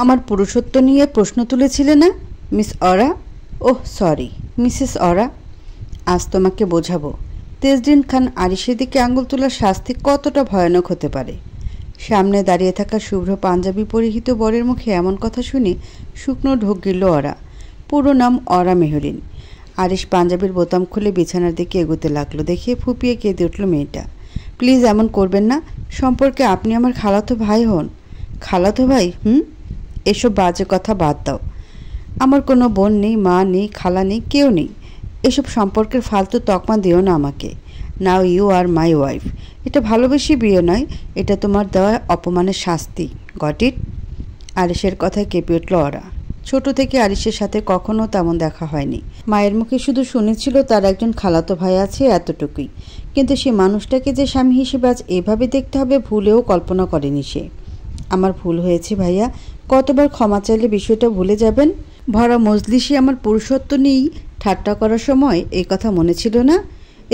আমার পুরুষত্ব নিয়ে প্রশ্ন তুলেছিলে না মিস অরা? ওহ সরি, মিসেস অরা। আজ তোমাকে বোঝাবো তেজদিন খান আরিশের দিকে আঙুল তোলার শাস্তি কতটা ভয়ানক হতে পারে। সামনে দাঁড়িয়ে থাকা শুভ্র পাঞ্জাবি পরিহিত বরের মুখে এমন কথা শুনে শুকনো ঢোক গিলল অরা। পুরো নাম অরা মেহরিন। আরিশ পাঞ্জাবির বোতাম খুলে বিছানার দিকে এগোতে লাগলো। দেখে ফুপিয়ে কেঁদে উঠল মেয়েটা। প্লিজ এমন করবেন না, সম্পর্কে আপনি আমার খালাতো ভাই হন। খালাতো ভাই? এসব বাজে কথা বাদ দাও। আমার কোনো বোন নেই, মা নেই, খালা নেই, কেউ নেই। এসব সম্পর্কের ফালতু তকমা দিও না আমাকে। Now you are my wife. এটা ভালোবেসে বিয়ে নয়, এটা তোমার দেওয়া অপমানের শাস্তি। Got it? আরিশের কথায় কেঁপে উঠল অরা। ছোট থেকে আরিশের সাথে কখনো তেমন দেখা হয়নি। মায়ের মুখে শুধু শুনেছিল তার একজন খালাতো ভাই আছে, এতটুকুই। কিন্তু সে মানুষটাকে যে স্বামী হিসেবে আজ এভাবে দেখতে হবে ভুলেও কল্পনা করেনি সে। আমার ভুল হয়েছে ভাইয়া, কতবার ক্ষমা চাইলে বিষয়টা ভুলে যাবেন? ভরা মজলিসে আমার পুরুষত্ব নিয়েই ঠাট্টা করার সময় এই কথা মনে ছিল না?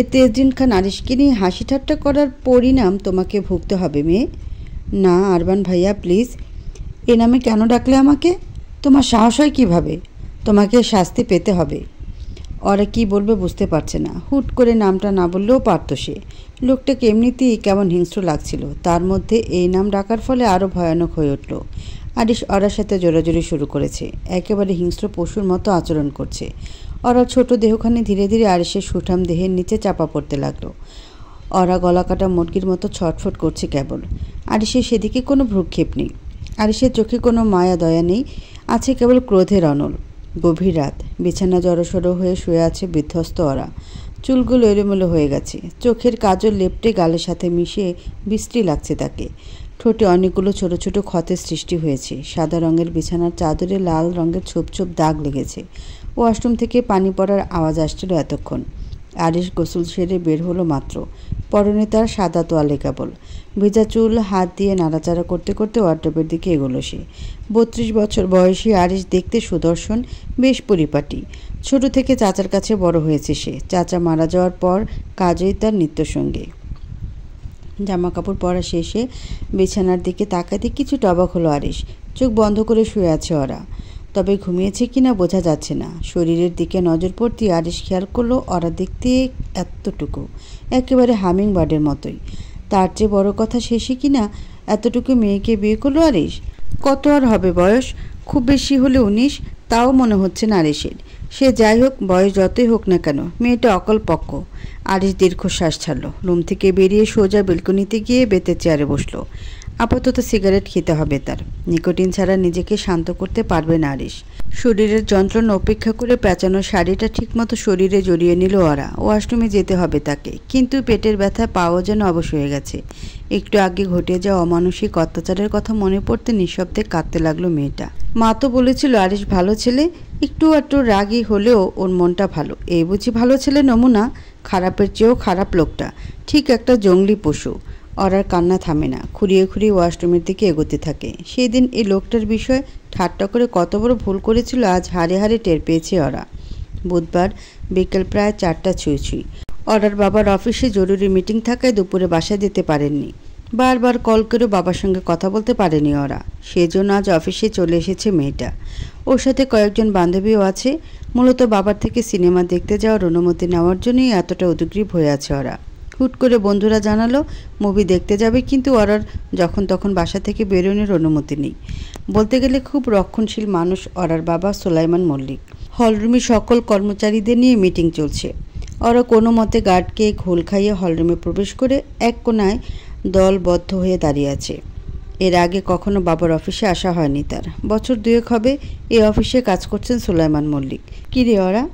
এ তেজদিন খান আরিশকে নিয়ে হাসি ঠাট্টা করার পরিণাম তোমাকে ভুগতে হবে মেয়ে। না আরবান ভাইয়া প্লিজ। এ নামে কেন ডাকলে আমাকে? তোমার সাহস হয় কীভাবে? তোমাকে শাস্তি পেতে হবে। ওরা কি বলবে বুঝতে পারছে না। হুট করে নামটা না বললেও পারত সে। লোকটাকে এমনিতেই কেমন হিংস্র লাগছিল, তার মধ্যে এই নাম ডাকার ফলে আরও ভয়ানক হয়ে উঠল। আরিশ ওরার সাথে জোরাজোরি শুরু করেছে, একেবারে হিংস্র পশুর মতো আচরণ করছে। ওরা ছোট দেহখানি ধীরে ধীরে আরিশের সুঠাম দেহের নিচে চাপা পড়তে লাগলো। ওরা গলা কাটা মুরগির মতো ছটফট করছে কেবল। আরিশের সেদিকে কোনো ভ্রুক্ষেপ নেই। আরিশের চোখে কোনো মায়া দয়া নেই, আছে কেবল ক্রোধের অনল। গভীর রাত, বিছানা জড়সড়ো হয়ে শুয়ে আছে বিধ্বস্ত ওরা। চুলগুলো এলোমেলো হয়ে গেছে, চোখের কাজল লেপটে গালের সাথে মিশিয়ে বিশ্রী লাগছে তাকে। ঠোঁটে অনেকগুলো ছোট ছোট ক্ষতের সৃষ্টি হয়েছে। সাদা রঙের বিছানার চাদরে লাল রঙের ছোপ ছোপ দাগ লেগেছে। ওয়াশরুম থেকে পানি পড়ার আওয়াজ আসছিল এতক্ষণ। আরিশ গোসল সেরে বের হলো মাত্র। পরনে তার সাদা তোয়ালে কেবল। ভেজা চুল হাত দিয়ে নাড়াচাড়া করতে করতে ওয়ার্ডরোবের দিকে এগোলো সে। 32 বছর বয়সী আরিশ দেখতে সুদর্শন, বেশ পরিপাটি। ছোট থেকে চাচার কাছে বড় হয়েছে সে। চাচা মারা যাওয়ার পর কাজই তার নিত্যসঙ্গী। জামা কাপড় পরা শেষে বিছানার দিকে তাকাতে কিছুটা অবাক হলো আরিশ। চোখ বন্ধ করে শুয়ে আছে ওরা, তবে ঘুমিয়েছে কিনা বোঝা যাচ্ছে না। শরীরের দিকে নজর পড়তে আরিশ খেয়াল করলো ওরা দেখতে এতটুকু, একেবারে হামিং বার্ডের মতোই। তার চেয়ে বড় কথা শেষে কিনা এতটুকু মেয়েকে বিয়ে করলো আরিশ। কত আর হবে বয়স? খুব বেশি হলে 19, তাও মনে হচ্ছে না আরিশের। সে যাই হোক, বয়স যতই হোক না কেন, মেয়েটা অকলপক্ষ। আরিশ দীর্ঘশ্বাস ছাড়ল। রুম থেকে বেরিয়ে সোজা বেলকনিতে গিয়ে বেতের চেয়ারে বসলো। আপাতত সিগারেট খেতে হবে তার। নিকোটিন ছাড়া নিজেকে শান্ত করতে পারবে না আরিশ। শরীরের যন্ত্রণা উপেক্ষা করে পেঁচানো শাড়িটা ঠিকমতো শরীরে জড়িয়ে নিল ওরা। ওয়াশরুমে যেতে হবে তাকে, কিন্তু পেটের ব্যথা পাওয়া যেন অবশ হয়ে গেছে। একটু আগে ঘটে যাওয়া অমানসিক অত্যাচারের কথা মনে পড়তে নিঃশব্দে কাঁদতে লাগলো মেয়েটা। মা তো বলেছিল আরিশ ভালো ছেলে, একটু রাগী হলেও ওর মনটা ভালো। এই বুঝি ভালো ছেলে নমুনা? খারাপের চেয়েও খারাপ লোকটা, ঠিক একটা জঙ্গলি পশু। ওরার কান্না থামে না, খুঁড়িয়ে খুঁড়িয়ে ওয়াশরুমের দিকে এগোতে থাকে। সেই দিন এই লোকটার বিষয়ে ঠাট্টা করে কত বড় ভুল করেছিল আজ হাড়ে হাড়ে টের পেয়েছে ওরা। বুধবার বিকেল প্রায় 4টা ছুঁই। ওরার বাবার অফিসে জরুরি মিটিং থাকায় দুপুরে বাসায় যেতে পারেননি। বারবার কল করে বাবার সঙ্গে কথা বলতে পারেনি ওরা। সেজন্য আজ অফিসে চলে এসেছে মেয়েটা। ওর সাথে কয়েকজন বান্ধবীও আছে। মূলত বাবার থেকে সিনেমা দেখতে যাওয়ার অনুমতি নেওয়ার জন্যই এতটা উদ্গ্রীব হয়ে আছে ওরা। হুট করে বন্ধুরা জানালো মুভি দেখতে যাবে, কিন্তু ওরার যখন তখন বাসা থেকে বেরোনোর অনুমতি নেই। বলতে গেলে খুব রক্ষণশীল মানুষ ওরার বাবা সুলাইমান মল্লিক। হলরুমে সকল কর্মচারীদের নিয়ে মিটিং চলছে। ওরা কোনো মতে গার্ডকে ঘোল খাইয়ে হলরুমে প্রবেশ করে এক কোনায় দলবদ্ধ হয়ে দাঁড়িয়ে আছে। এর আগে কখনো বাবার অফিসে আসা হয়নি তার। বছর 2 হবে এই অফিসে কাজ করছেন সুলাইমান মল্লিক। কিরে ওরা,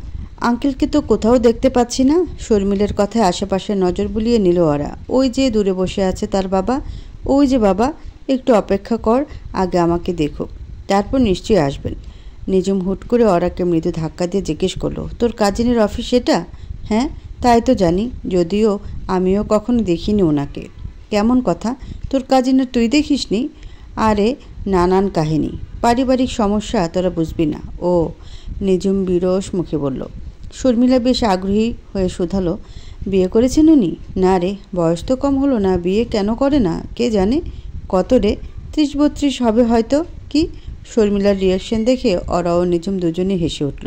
আঙ্কেলকে তো কোথাও দেখতে পাচ্ছি না। শর্মিলের কথায় আশেপাশে নজর বুলিয়ে নিল ওরা। ওই যে দূরে বসে আছে তার বাবা। ওই যে বাবা, একটু অপেক্ষা কর, আগে আমাকে দেখো, তারপর নিশ্চয়ই আসবেন। নিজুম হুট করে ওরাকে মৃদু ধাক্কা দিয়ে জিজ্ঞেস করলো, তোর কাজিনের অফিস এটা? হ্যাঁ তাই তো জানি, যদিও আমিও কখনো দেখিনি ওনাকে। কেমন কথা, তোর কাজিনের তুই দেখিসনি? আরে নানান কাহিনী, পারিবারিক সমস্যা, তোরা বুঝবি না। ও, নিজুম বিরস মুখে বলল। শর্মিলা বেশ আগ্রহী হয়ে শুধালো, বিয়ে করেছেন উনি? না রে, বয়স তো কম হলো না, বিয়ে কেন করে না কে জানে। কত রে, 30-32 হবে হয়তো। কি শর্মিলার রিয়াকশন দেখে অরা ও নিজম দুজনেই হেসে উঠল।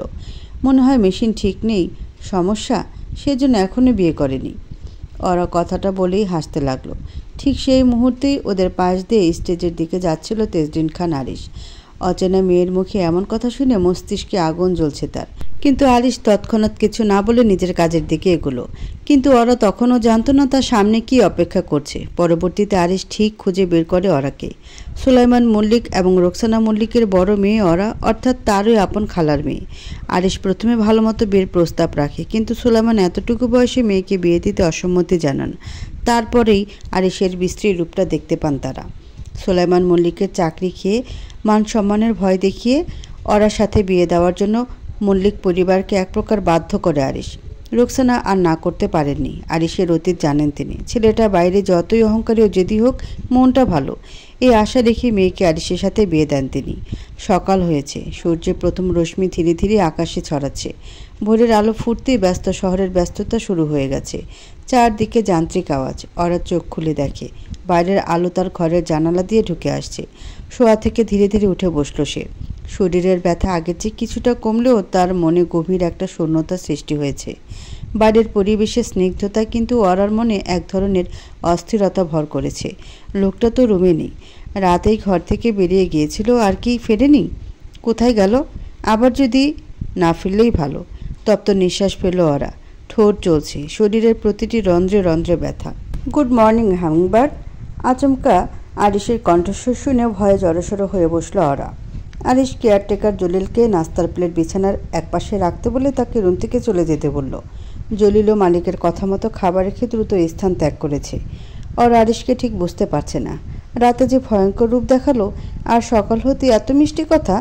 মনে হয় মেশিন ঠিক নেই, সমস্যা, সেজন্য এখনই বিয়ে করেনি। অরা কথাটা বলেই হাসতে লাগলো। ঠিক সেই মুহূর্তেই ওদের পাশ দিয়ে স্টেজের দিকে যাচ্ছিল তেজদিন খান আরিশ। অচেনা মেয়ের মুখে এমন কথা শুনে মস্তিষ্কে আগুন জ্বলছে তার। কিন্তু আরিশ তৎক্ষণাৎ কিছু না বলে নিজের কাজের দিকে এগোলো। কিন্তু ওরা তখনও জানতো না তার সামনে কি অপেক্ষা করছে। পরবর্তীতে আরিশ ঠিক খুঁজে বের করে ওরাকে। সুলাইমান মল্লিক এবং রোকসানা মল্লিকের বড় মেয়ে ওরা, অর্থাৎ তারই আপন খালার মেয়ে। আরিশ প্রথমে ভালো মতো বিয়ের প্রস্তাব রাখে, কিন্তু সুলাইমান এতটুকু বয়সে মেয়েকে বিয়ে দিতে অসম্মতি জানান। তারপরেই আরিশের বিশ্রী রূপটা দেখতে পান তারা। সুলাইমান মল্লিকের চাকরি খেয়ে মান সম্মানের ভয় দেখিয়ে ওরার সাথে বিয়ে দেওয়ার জন্য মল্লিক পরিবারকে এক প্রকার বাধ্য করে আরিশ। রোকসানা আর না করতে পারেননি। আরিশের অতীত জানেন তিনি। ছেলেটা বাইরে যতই অহংকারী ও জেদি হোক, মনটা ভালো। এই আশা রেখে মেয়েকে আরিশের সাথে বিয়ে দেন তিনি। সকাল হয়েছে, সূর্যের প্রথম রশ্মি ধীরে ধীরে আকাশে ছড়াচ্ছে। ভোরের আলো ফুটতেই ব্যস্ত শহরের ব্যস্ততা শুরু হয়ে গেছে। চারদিকে যান্ত্রিক আওয়াজ। ওরা চোখ খুলে দেখে বাইরের আলো তার ঘরের জানালা দিয়ে ঢুকে আসছে। শোয়া থেকে ধীরে ধীরে উঠে বসল সে। শরীরের ব্যথা আগের চেয়ে কিছুটা কমলেও তার মনে গভীর একটা শূন্যতার সৃষ্টি হয়েছে। বাইরের পরিবেশের স্নিগ্ধতা কিন্তু ওরার মনে এক ধরনের অস্থিরতা ভর করেছে। লোকটা তো রুমে নেই, রাতেই ঘর থেকে বেরিয়ে গিয়েছিল, আর কি ফেরেনি? কোথায় গেল? আবার যদি না ফিরলেই ভালো। তপ্ত নিঃশ্বাস ফেলল ওরা। ঠোঁট জ্বলছে, শরীরের প্রতিটি রন্ধ্রে রন্ধ্রে ব্যথা। Good morning hummingbird. আচমকা আরিশের কণ্ঠস্বর শুনে ভয়ে জড়সড় হয়ে বসল ওরা। আরিশ কেয়ারটেকার জলিলকে নাস্তার প্লেট বিছানার একপাশে রাখতে বলে তাকে রুম থেকে চলে যেতে বলল। জলিলও মালিকের কথা মতো খাবার রেখে দ্রুত স্থান ত্যাগ করেছে। ওরা আরিশকে ঠিক বুঝতে পারছে না। রাতে যে ভয়ঙ্কর রূপ দেখালো, আর সকাল হতে এত মিষ্টি কথা,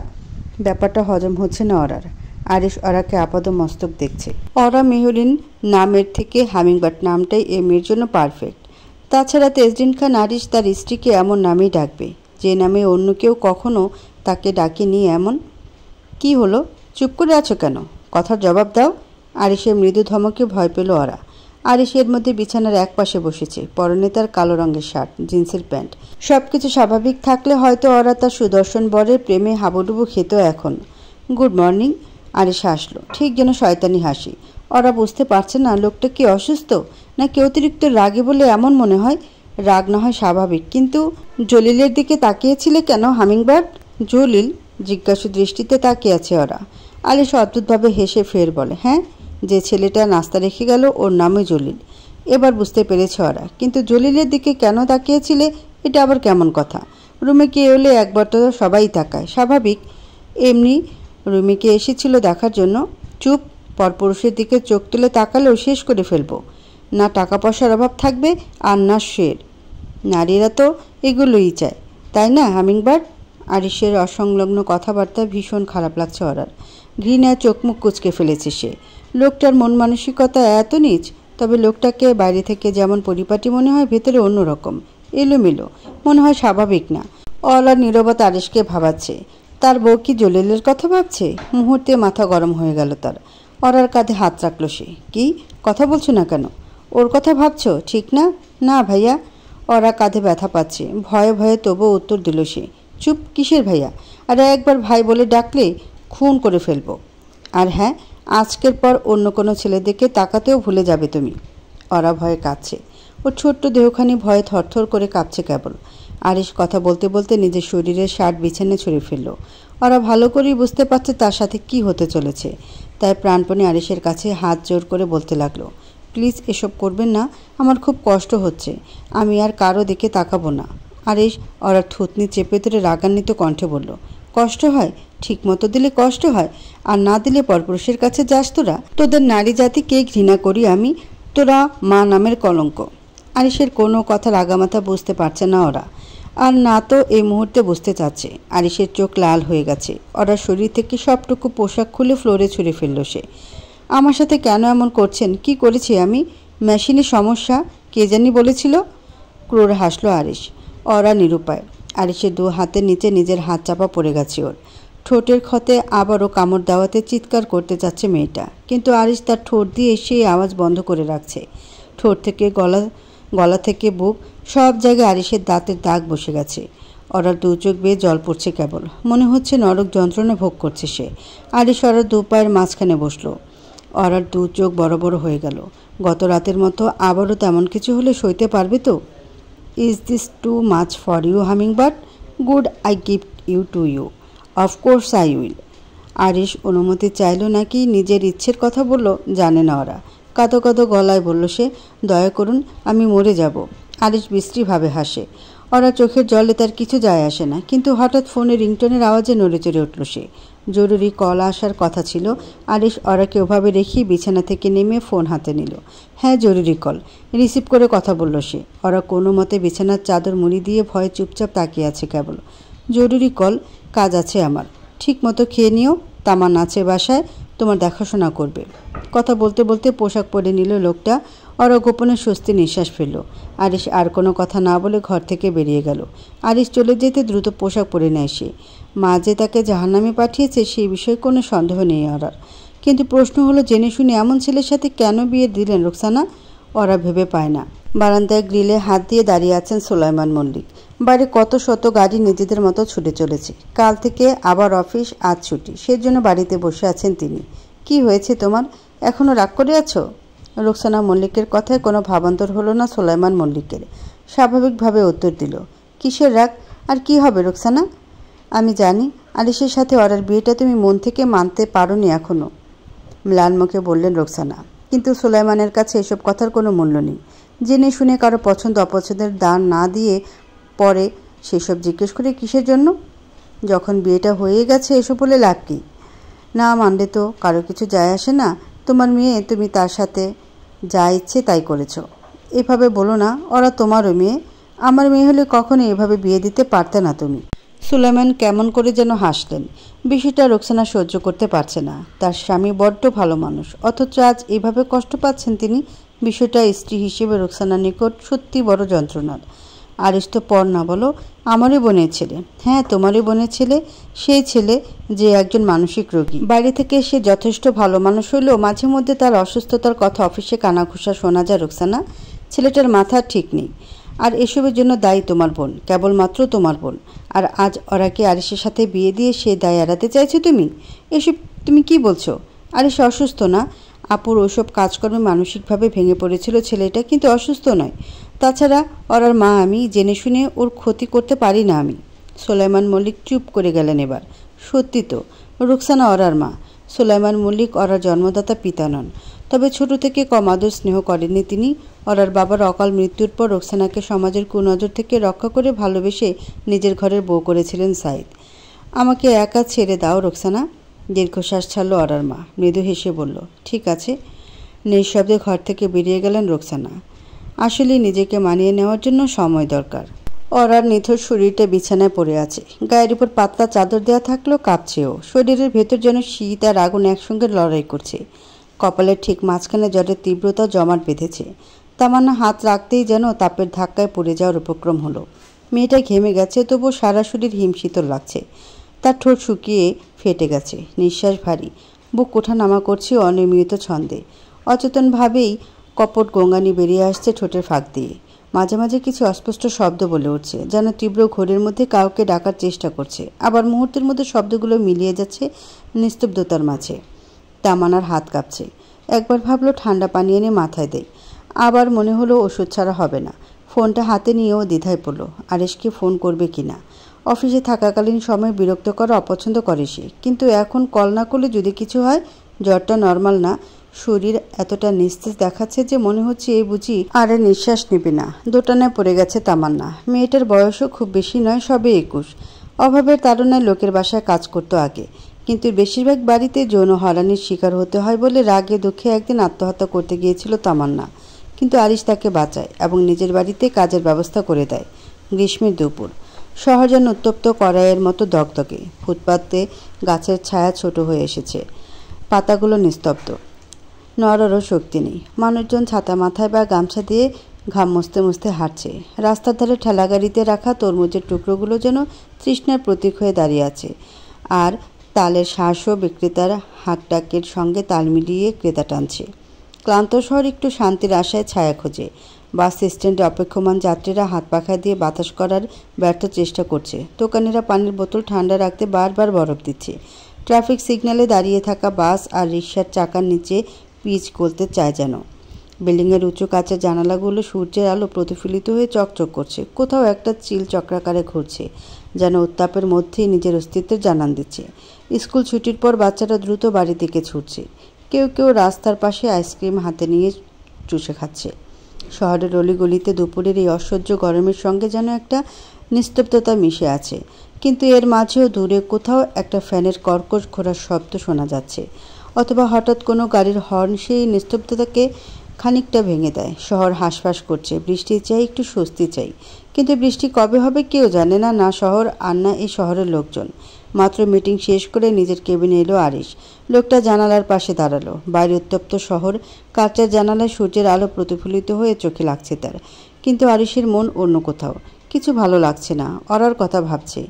ব্যাপারটা হজম হচ্ছে না ওরার। আরিশ ওরাকে আপাদ মস্তক দেখছে। ওরা মেহরিন নামের থেকে হামিংবার্ড নামটাই এ মেয়ের জন্য পারফেক্ট। তাছাড়া তেজদিন খান আরিশ তার স্ত্রীকে এমন নামেই ডাকবে, যে নামে অন্য কেউ কখনো তাকে ডাকেনি। এমন কি হলো? চুপ করে আছো কেন? কথার জবাব দাও। আরিশের মৃদু ধমকে ভয় পেল ওরা। আরিশের মধ্যে বিছানার এক পাশে বসেছে, পরনে তার কালো রঙের শার্ট, জিন্সের প্যান্ট। সবকিছু স্বাভাবিক থাকলে হয়তো ওরা তার সুদর্শন বরের প্রেমে হাবুডুবু খেত এখন। Good morning. আরিশ হাসলো, ঠিক যেন শয়তানি হাসি। ওরা বুঝতে পারছে না লোকটা কি অসুস্থ, নাকি অতিরিক্ত রাগে বলে এমন মনে হয়। রাগ না হয় স্বাভাবিক, কিন্তু জলিলের দিকে তাকিয়েছিলে কেন হামিংবার্ড? জলিল জিজ্ঞাসু দৃষ্টিতে তাকিয়ে আছে ওরা। আরিশ অদ্ভুতভাবে হেসে ফের বলে, হ্যাঁ, যে ছেলেটা নাস্তা রেখে গেল ওর নামই জলিল। এবার বুঝতে পেরেছে ওরা। কিন্তু জলিলের দিকে কেন তাকিয়েছিলে, এটা আবার কেমন কথা? রুমে এলে একবার তো সবাই তাকায়, স্বাভাবিক। এমনি রুমিকে এসেছিল দেখার জন্য। চুপ। পরপুরুষের দিকে চোখ তুলে তাকালেও শেষ করে ফেলবো। না টাকা পয়সার অভাব থাকবে, আর না শের। নারীরা তো এগুলোই চায়, তাই না হামিংবার্ড? আরিশের অসংলগ্ন কথাবার্তা ভীষণ খারাপ লাগছে ওরার। ঘৃণায় চোখ মুখ কুচকে ফেলেছে সে। লোকটার মন মানসিকতা এত নীচ। তবে লোকটাকে বাইরে থেকে যেমন পরিপাটি মনে হয়, ভেতরে অন্যরকম, এলোমেলো, মনে হয় স্বাভাবিক না। অলার নীরবতা আরিশকে ভাবাচ্ছে। তার বউ কি জলিলের কথা ভাবছে? মুহূর্তে মাথা গরম হয়ে গেল তার। অরার কাঁধে হাত রাখলো সে। কি কথা বলছো না কেন? ওর কথা ভাবছো, ঠিক না? না ভাইয়া। ওরা কাঁধে ব্যথা পাচ্ছে। ভয়ে ভয়ে তবুও উত্তর দিল সে। চুপ, কিসের ভাইয়া? আর একবার ভাই বলে ডাকলে খুন করে ফেলবো। আর হ্যাঁ, আজকের পর অন্য কোনো ছেলে দেখে তাকাতেও ভুলে যাবে তুমি। ওরা ভয়ে কাঁদছে। ওর ছোট্ট দেহখানি ভয়ে থরথর করে কাঁপছে কেবল। আরিশ কথা বলতে বলতে নিজের শরীরের শার্ট বিছানে ছুঁড়ে ফেলল। ওরা ভালো করেই বুঝতে পারছে তার সাথে কি হতে চলেছে। তাই প্রাণপণে আরিশের কাছে হাত জোর করে বলতে লাগলো, প্লিজ এসব করবেন না, আমার খুব কষ্ট হচ্ছে, আমি আর কারো দিকে তাকাবো না। আরিশ ওরা থুতনি চেপে ধরে রাগান্বিত কণ্ঠে বলল, কষ্ট হয়? ঠিক মতো দিলে কষ্ট হয়, আর না দিলে পরপুরুষের কাছে যাস তোরা? তোদের নারী জাতিকে ঘৃণা করি আমি, তোরা মা নামের কলঙ্ক। আরিশের কোনো কথার আগামাথা বুঝতে পারছে না ওরা, আর না তো এই মুহূর্তে বুঝতে চাচ্ছে। আরিশের চোখ লাল হয়ে গেছে। ওরা শরীর থেকে সবটুকু পোশাক খুলে ফ্লোরে ছুঁড়ে ফেলল সে। আমার সাথে কেন এমন করছেন? কি করেছি আমি? মেশিনের সমস্যা কে জানি বলেছিল। ক্রোড় হাসলো আরিশ। ওরা নিরুপায়। আরিশের দু হাতের নিচে নিজের হাত চাপা পড়ে গেছে ওর। ঠোঁটের ক্ষতে আবারও কামড় দেওয়াতে চিৎকার করতে যাচ্ছে মেয়েটা, কিন্তু আরিশ তার ঠোঁট দিয়ে সেই আওয়াজ বন্ধ করে রাখছে। ঠোঁট থেকে গলা থেকে বুক, সব জায়গায় আরিশের দাঁতের দাগ বসে গেছে। অরার দু চোখ বেয়ে জল পড়ছে কেবল, মনে হচ্ছে নরক যন্ত্রণা ভোগ করছে সে। আরিশ অরার দু পায়ের মাঝখানে বসলো। অরার দু চোখ বড় বড় হয়ে গেল। গত রাতের মতো আবারও তেমন কিছু হলে সইতে পারবে তো? Is this too much for you hummingbird? Good, I gift you to you. Of course I will. Arish অনুমতি চাইল নাকি নিজের ইচ্ছের কথা বলল জানে না ওরা। কাঁদো কাঁদো গলায় বলল সে, দয়া করুন, আমি মরে যাব। আরিশ বিশ্রীভাবে হাসে। ওরা চোখের জলে তার কিছু যায় আসে না, কিন্তু হঠাৎ ফোনে রিংটনের আওয়াজে নড়ে চড়ে উঠল সে। জরুরি কল আসার কথা ছিল। আরিশ ওরাকে ওভাবে রেখেই বিছানা থেকে নেমে ফোন হাতে নিল। হ্যাঁ, জরুরি কল। রিসিভ করে কথা বলল সে। ওরা কোনো মতে বিছানার চাদর মুড়ি দিয়ে ভয়ে চুপচাপ তাকিয়ে আছে কেবল। জরুরি কল, কাজ আছে আমার। ঠিক মতো খেয়ে নিও, তামার নাচের বাসায় তোমার দেখাশোনা করবে। কথা বলতে বলতে পোশাক পরে নিল লোকটা। ওরা গোপনে স্বস্তি নিঃশ্বাস ফেলল। আরিশ আর কোনো কথা না বলে ঘর থেকে বেরিয়ে গেল। আরিশ চলে যেতে দ্রুত পোশাক পরে নেয় সে। মা যে তাকে জাহান্নামে পাঠিয়েছে সেই বিষয়ে কোনো সন্দেহ নেই ওরার। কিন্তু প্রশ্ন হলো, জেনে শুনে এমন ছেলের সাথে কেন বিয়ে দিলেন রোকসানা? ওরা ভেবে পায় না। বারান্দায় গ্রিলে হাত দিয়ে দাঁড়িয়ে আছেন সুলাইমান মল্লিক। বাইরে কত শত গাড়ি নিজেদের মতো ছুটে চলেছে। কাল থেকে আবার অফিস, আজ ছুটি, সেজন্য বাড়িতে বসে আছেন তিনি। কি হয়েছে তোমার? এখনও রাগ করে আছো? রোকসানা মল্লিকের কথায় কোনো ভাবান্তর হলো না সুলাইমান মল্লিকের। স্বাভাবিকভাবে উত্তর দিল, কিসের রাগ? আর কি হবে রোকসানা? আমি জানি আরিশের সাথে ওরার বিয়েটা তুমি মন থেকে মানতে পারোনি এখনও, ম্লান মুখে বললেন রোকসানা। কিন্তু সুলাইমানের কাছে এসব কথার কোনো মূল্য নেই। জেনে শুনে কারো পছন্দ অপছন্দের দান না দিয়ে পরে সেসব জিজ্ঞেস করে কিসের জন্য? যখন বিয়েটা হয়ে গেছে এসব বলে লাভ কী? না মানলে তো কারো কিছু যায় আসে না। তোমার মেয়ে, তুমি তার সাথে যা ইচ্ছে তাই করেছ। এভাবে বলো না, ওরা তোমারও মেয়ে। আমার মেয়ে হলে কখনো এভাবে বিয়ে দিতে পারতে না তুমি। সুলাইমান কেমন করে যেন হাসলেন। বিষয়টা রোকসানা সহ্য করতে পারছে না। তার স্বামী বড্ড ভালো মানুষ, অথচ আজ এভাবে কষ্ট পাচ্ছেন তিনি। বিষয়টা স্ত্রী হিসেবে রোকসানার নিকট সত্যি বড় যন্ত্রণার। আরিশ তো পর না বলো, আমারই বোনের ছেলে। হ্যাঁ, তোমারই বোনের ছেলে। সেই ছেলে যে একজন মানসিক রোগী। বাইরে থেকে সে যথেষ্ট ভালো মানুষ হইলেও মাঝে মধ্যে তার অসুস্থতার কথা অফিসে কানাঘুষা শোনা যায় রোকসানা। ছেলেটার মাথা ঠিক নেই। আর এসবের জন্য দায়ী তোমার বোন, কেবলমাত্র তোমার বোন। আর আজ ওরাকে আরিশের সাথে বিয়ে দিয়ে সে দায় এড়াতে চাইছো তুমি? এসব তুমি কি বলছো? আরিশ অসুস্থ না। আপুর ওইসব কাজকর্মে মানসিকভাবে ভেঙে পড়েছিল ছেলেটা, কিন্তু অসুস্থ নয়। তাছাড়া ওরার মা আমি, জেনে শুনে ওর ক্ষতি করতে পারি না আমি। সুলাইমান মল্লিক চুপ করে গেলেন এবার। সত্যি তো, রোকসানা ওরার মা। সুলাইমান মল্লিক ওরার জন্মদাতা পিতা নন, তবে ছোট থেকে কম আদর স্নেহ করেননি তিনি। ওরার বাবার অকাল মৃত্যুর পর রোকসানাকে সমাজের কুনজর থেকে রক্ষা করে ভালোবেসে নিজের ঘরের বউ করেছিলেন সাইদ। আমাকে একা ছেড়ে দাও রোকসানা। দীর্ঘশ্বাস ছাড়ল ওরার মা। মৃদু হেসে বলল, ঠিক আছে। নিঃশব্দে ঘর থেকে বেরিয়ে গেলেন রোকসানা। আসলে নিজেকে মানিয়ে নেওয়ার জন্য সময় দরকার। ওরার নিথর শরীরটা বিছানায় পড়ে আছে। গায়ের উপর পাতলা চাদর দেওয়া থাকলেও কাঁপছেও। শরীরের ভেতর যেন শীত আর আগুন একসঙ্গে লড়াই করছে। কপালের ঠিক মাঝখানে জ্বরের তীব্রতা জমাট বেঁধেছে। তামান্না হাত রাখতেই যেন তাপের ধাক্কায় পড়ে যাওয়ার উপক্রম হলো। মেয়েটা ঘেমে গেছে, তবুও সারা শরীর হিমশীতল লাগছে। তার ঠোঁট শুকিয়ে ফেটে গেছে, নিঃশ্বাস ভারী, বুক ওঠানামা করছে অনিয়মিত ছন্দে। অচেতনভাবেই কপট গঙ্গানি বেরিয়ে আসছে ঠোঁটের ফাঁক দিয়ে। মাঝে মাঝে কিছু অস্পষ্ট শব্দ বলে উঠছে, যেন তীব্র ঘোরের মধ্যে কাউকে ডাকার চেষ্টা করছে। আবার মুহূর্তের মধ্যে শব্দগুলো মিলিয়ে যাচ্ছে নিস্তব্ধতার মাঝে। তামান্নার হাত কাঁপছে। একবার ভাবলো ঠান্ডা পানি এনে মাথায় দেয়, আবার মনে হলো ওষুধ ছাড়া হবে না। ফোনটা হাতে নিয়েও দ্বিধায় পড়ল আরিশকে ফোন করবে কিনা। অফিসে থাকাকালীন সময় বিরক্ত করা অপছন্দ করে সে, কিন্তু এখন কল না করলে যদি কিছু হয়। জ্বরটা নর্মাল না, শরীর এতটা নিস্তেজ দেখাচ্ছে যে মনে হচ্ছে এই বুঝি আর নিঃশ্বাস নেবে না। দোটানায় পড়ে গেছে তামান্না। মেয়েটার বয়সও খুব বেশি নয়, সবে 21। অভাবের তাড়নায় লোকের বাসায় কাজ করতো আগে, কিন্তু বেশিরভাগ বাড়িতে যৌন হয়রানির শিকার হতে হয় বলে রাগে দুঃখে একদিন আত্মহত্যা করতে গিয়েছিল তামান্না। কিন্তু আরিশ তাকে বাঁচায় এবং নিজের বাড়িতে কাজের ব্যবস্থা করে দেয়। গ্রীষ্মের দুপুর, শহর যেন উত্তপ্ত কড়াইয়ের মতো দগদগে। ফুটপাতে গাছের ছায়া ছোট হয়ে এসেছে, পাতাগুলো নিস্তব্ধ, নড়ারও শক্তি নেই। মানুষজন ছাতা মাথায় বা গামছা দিয়ে ঘাম মুছতে মুছতে হাঁটছে। রাস্তার ধারে ঠেলাগাড়িতে রাখা তরমুজের টুকরোগুলো যেন তৃষ্ণার প্রতীক হয়ে দাঁড়িয়ে আছে। আর তালের শ্বাসও বিক্রেতার হাঁকডাকের সঙ্গে তাল মিলিয়ে ক্রেতা টানছে। ক্লান্ত শহর একটু শান্তির আশায় ছায়া খোঁজে। বাস স্ট্যান্ডে অপেক্ষমান যাত্রীরা হাত পাখা দিয়ে বাতাস করার ব্যর্থ চেষ্টা করছে। দোকানিরা পানির বোতল ঠান্ডা রাখতে বারবার বরফ দিচ্ছে। ট্রাফিক সিগন্যালে দাঁড়িয়ে থাকা বাস আর রিকশার চাকার নিচে পিচ গলতে চায় যেন। বিল্ডিংয়ের উঁচু কাচের জানালাগুলো সূর্যের আলো প্রতিফলিত হয়ে চকচক করছে। কোথাও একটা চিল চক্রাকারে ঘুরছে, যেন উত্তাপের মধ্যেই নিজের অস্তিত্বের জানান দিচ্ছে। স্কুল ছুটির পর বাচ্চারা দ্রুত বাড়ির দিকে ছুটছে। কেউ কেউ রাস্তার পাশে আইসক্রিম হাতে নিয়ে চুষে খাচ্ছে। শহরের অলিগলিতে দুপুরের এই অসহ্য গরমের সঙ্গে যেন একটা নিস্তব্ধতা মিশে আছে, কিন্তু এর মাঝেও দূরে কোথাও একটা ফ্যানের কর্কশ ঘোরার শব্দ শোনা যাচ্ছে, অথবা হঠাৎ কোনো গাড়ির হর্ন সেই নিস্তব্ধতাকে খানিকটা ভেঙে দেয়। শহর হাঁসফাঁস করছে, বৃষ্টি চাই, একটু স্বস্তি চাই, কিন্তু বৃষ্টি কবে হবে কেউ জানে না, না শহর আর না এই শহরের লোকজন। মাত্র মিটিং শেষ করে নিজের কেবিনে এলো আরিশ। লোকটা জানালার পাশে দাঁড়ালো। বাইরে উত্তপ্ত শহর, কাঁচের জানালায় সূর্যের আলো প্রতিফলিত হয়ে চোখে লাগছে তার, কিন্তু আরিশের মন অন্য কোথাও। কিছু ভালো লাগছে না, অরার কথা ভাবছে।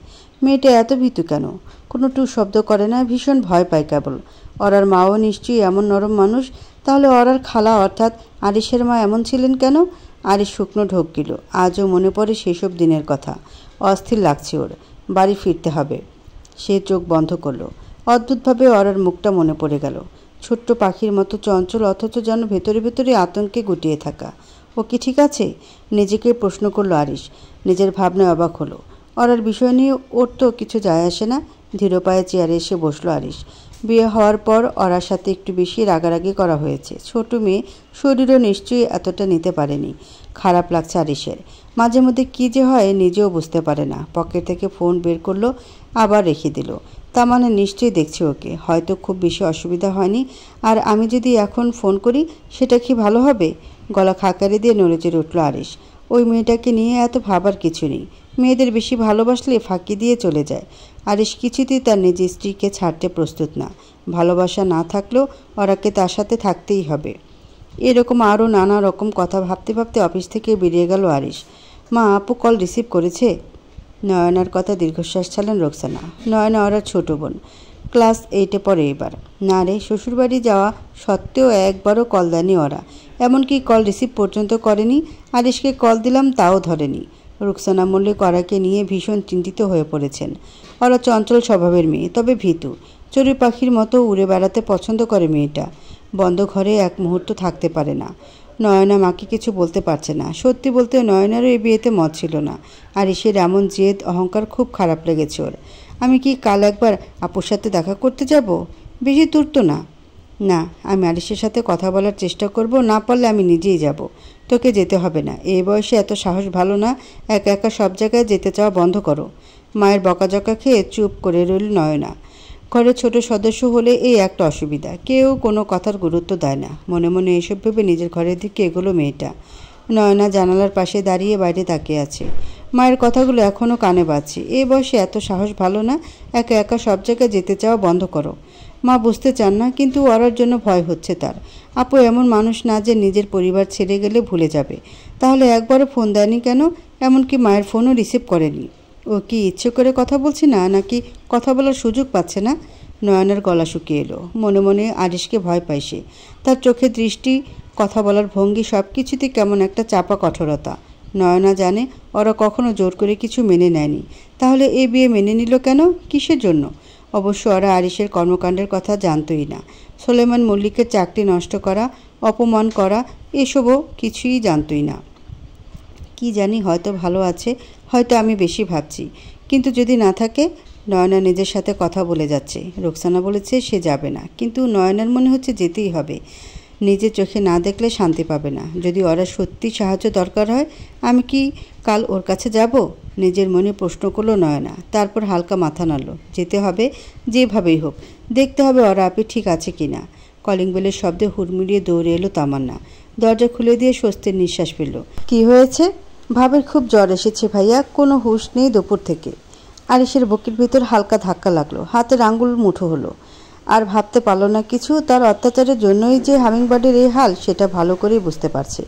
মেয়েটা এত ভীতু কেন? কোনো টু শব্দ করে না, ভীষণ ভয় পায় কেবল। অরার মাও নিশ্চয়ই এমন নরম মানুষ, তাহলে অরার খালা অর্থাৎ আরিশের মা এমন ছিলেন কেন? আরিশ শুকনো ঢোক গেল। আজও মনে পড়ে সেসব দিনের কথা। অস্থির লাগছে ওর, বাড়ি ফিরতে হবে। সে চোখ বন্ধ করলো। অদ্ভুতভাবে অরার মুখটা মনে পড়ে গেল, ছোট্ট পাখির মতো চঞ্চল, অথচ যেন ভেতরে ভেতরে আতঙ্কে গুটিয়ে থাকা। ও কি ঠিক আছে? নিজেকে প্রশ্ন করলো আরিশ। নিজের ভাবনায় অবাক হলো। অরার বিষয় নিয়ে ওর তো কিছু যায় আসে না। ধীর পায়ে চেয়ারে এসে বসলো আরিশ। বিয়ে হওয়ার পর অরার সাথে একটু বেশি রাগারাগি করা হয়েছে। ছোট মেয়ে, শরীরও নিশ্চয়ই এতটা নিতে পারেনি। খারাপ লাগছে আরিশের। মাঝে মধ্যে কী যে হয় নিজেও বুঝতে পারে না। পকেট থেকে ফোন বের করলো, আবার রেখে দিল। তা মানে নিশ্চয়ই দেখছে ওকে, হয়তো খুব বেশি অসুবিধা হয়নি। আর আমি যদি এখন ফোন করি সেটা কি ভালো হবে? গলা খাকারি দিয়ে নড়ে চড়ে উঠল আরিশ। ওই মেয়েটাকে নিয়ে এত ভাবার কিছু নেই। মেয়েদের বেশি ভালোবাসলে ফাঁকি দিয়ে চলে যায়। আরিশ কিছুতেই তার নিজের স্ত্রীকে ছাড়তে প্রস্তুত না। ভালোবাসা না থাকলেও ওরাকে তার সাথে থাকতেই হবে। এরকম আরও নানা রকম কথা ভাবতে ভাবতে অফিস থেকে বেরিয়ে গেল আরিশ। মা, আপু কল রিসিভ করেছে? নয়নার কথা দীর্ঘশ্বাস ছাড়লেন রোকসানা। নয়না ওরা ছোট বোন, ক্লাস 8-এ পড়ে এবার। না রে, শ্বশুরবাড়ি যাওয়া সত্ত্বেও একবারও কল দেয়নি ওরা, এমনকি কল রিসিভ পর্যন্ত করেনি। আরিশকে কল দিলাম তাও ধরেনি। রুকসানা মল্লিক ওরাকে নিয়ে ভীষণ চিন্তিত হয়ে পড়েছেন। ওরা চঞ্চল স্বভাবের মেয়ে, তবে ভীতু। চড়ুই পাখির মতো উড়ে বেড়াতে পছন্দ করে মেয়েটা। বন্ধ ঘরে এক মুহূর্ত থাকতে পারে না। নয়না মাকে কিছু বলতে পারছে না। সত্যি বলতে নয়নারও এই বিয়েতে মত ছিল না। আরিশের এমন জেদ অহংকার খুব খারাপ লেগেছে ওর। আমি কি কাল একবার আপুর সাথে দেখা করতে যাব? বেশি দূর তো না। না, আমি আরিশের সাথে কথা বলার চেষ্টা করব, না পারলে আমি নিজেই যাব। তোকে যেতে হবে না। এই বয়সে এত সাহস ভালো না। একা একা সব জায়গায় যেতে চাওয়া বন্ধ করো। মায়ের বকাঝকা খেয়ে চুপ করে রইল নয়না। ঘরে ছোট সদস্য হলে এই একটা অসুবিধা, কেউ কোনো কথার গুরুত্ব দেয় না। মনে মনে এসব ভেবে নিজের ঘরের দিকে এগোলো মেয়েটা। নয়না জানালার পাশে দাঁড়িয়ে বাইরে তাকিয়ে আছে। মায়ের কথাগুলো এখনও কানে বাজছে। এই বয়সে এত সাহস ভালো না। একা একা সব জায়গায় যেতে চাওয়া বন্ধ করো। মা বুঝতে চান না, কিন্তু ওরার জন্য ভয় হচ্ছে তার। আপু এমন মানুষ না যে নিজের পরিবার ছেড়ে গেলে ভুলে যাবে। তাহলে একবারও ফোন দেয়নি কেন? এমনকি মায়ের ফোনও রিসিভ করেনি। ও কি ইচ্ছে করে কথা বলছে না, নাকি কথা বলার সুযোগ পাচ্ছে না? নয়নার গলা শুকিয়ে এলো। মনে মনে আরিশকে ভয় পায় সে। তার চোখের দৃষ্টি, কথা বলার ভঙ্গি, সব কিছুতে কেমন একটা চাপা কঠোরতা। নয়না জানে ওরা কখনো জোর করে কিছু মেনে নেয়নি। তাহলে এই বিয়ে মেনে নিল কেন? কিসের জন্য? অবশ্য ওরা আরিশের কর্মকাণ্ডের কথা জানতই না। সোলেমান মল্লিকের চাকরি নষ্ট করা, অপমান করা, এসবও কিছুই জানতই না। কি জানি, হয়তো ভালো আছে, হয়তো আমি বেশি ভাবছি। কিন্তু যদি না থাকে? নয়না নিজের সাথে কথা বলে যাচ্ছে। রোকসানা বলেছে সে যাবে না, কিন্তু নয়নার মনে হচ্ছে যেতেই হবে। নিজের চোখে না দেখলে শান্তি পাবে না। যদি ওরা সত্যি সাহায্য দরকার হয়, আমি কি কাল ওর কাছে যাব? নিজের মনে প্রশ্ন করলো নয়না। তারপর হালকা মাথা নাড়ল। যেতে হবে, যেভাবেই হোক। দেখতে হবে ওরা আপনি ঠিক আছে কিনা। কলিং বেলের শব্দে হুড়মুড়িয়ে দৌড়ে এলো তামান্না। দরজা খুলে দিয়ে স্বস্তির নিঃশ্বাস ফেলল। কি হয়েছে? ভাবের খুব জ্বর এসেছে ভাইয়া, কোনো হুঁশ নেই দুপুর থেকে। আরিশের বুকের ভিতর হালকা ধাক্কা লাগলো। হাতের আঙ্গুল মুঠো হলো। আর ভাবতে পারল না কিছু। তার অত্যাচারের জন্যই যে হামিংবার্ডের এই হাল, সেটা ভালো করেই বুঝতে পারছে।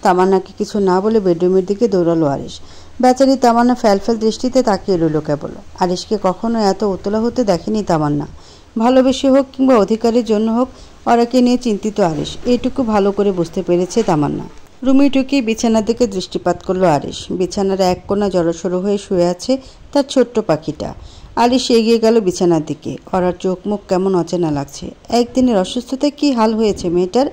তামান্নাকে কিছু না বলে বেডরুমের দিকে দৌড়ালো আরিশ। বেচারি তামান্না ফ্যালফ্যাল দৃষ্টিতে তাকিয়ে রইল কেবল। আরিশকে কখনো এত উতলা হতে দেখেনি তামান্না। ভালোবেসে হোক কিংবা অধিকারের জন্য হোক, ওরাকে নিয়ে চিন্তিত আরিশ, এইটুকু ভালো করে বুঝতে পেরেছে তামান্না। রুমে ঢুকে বিছানার দিকে দৃষ্টিপাত করলো আরিশ। বিছানার এক কোণা জড়সড়ো হয়ে শুয়ে আছে তার ছোট্ট পাখিটা। আরিশ এগিয়ে গেল বিছানার দিকে। অরার চোখ মুখ কেমন অচেনা লাগছে। একদিনের অসুস্থতায় কি হাল হয়েছে মেয়েটার।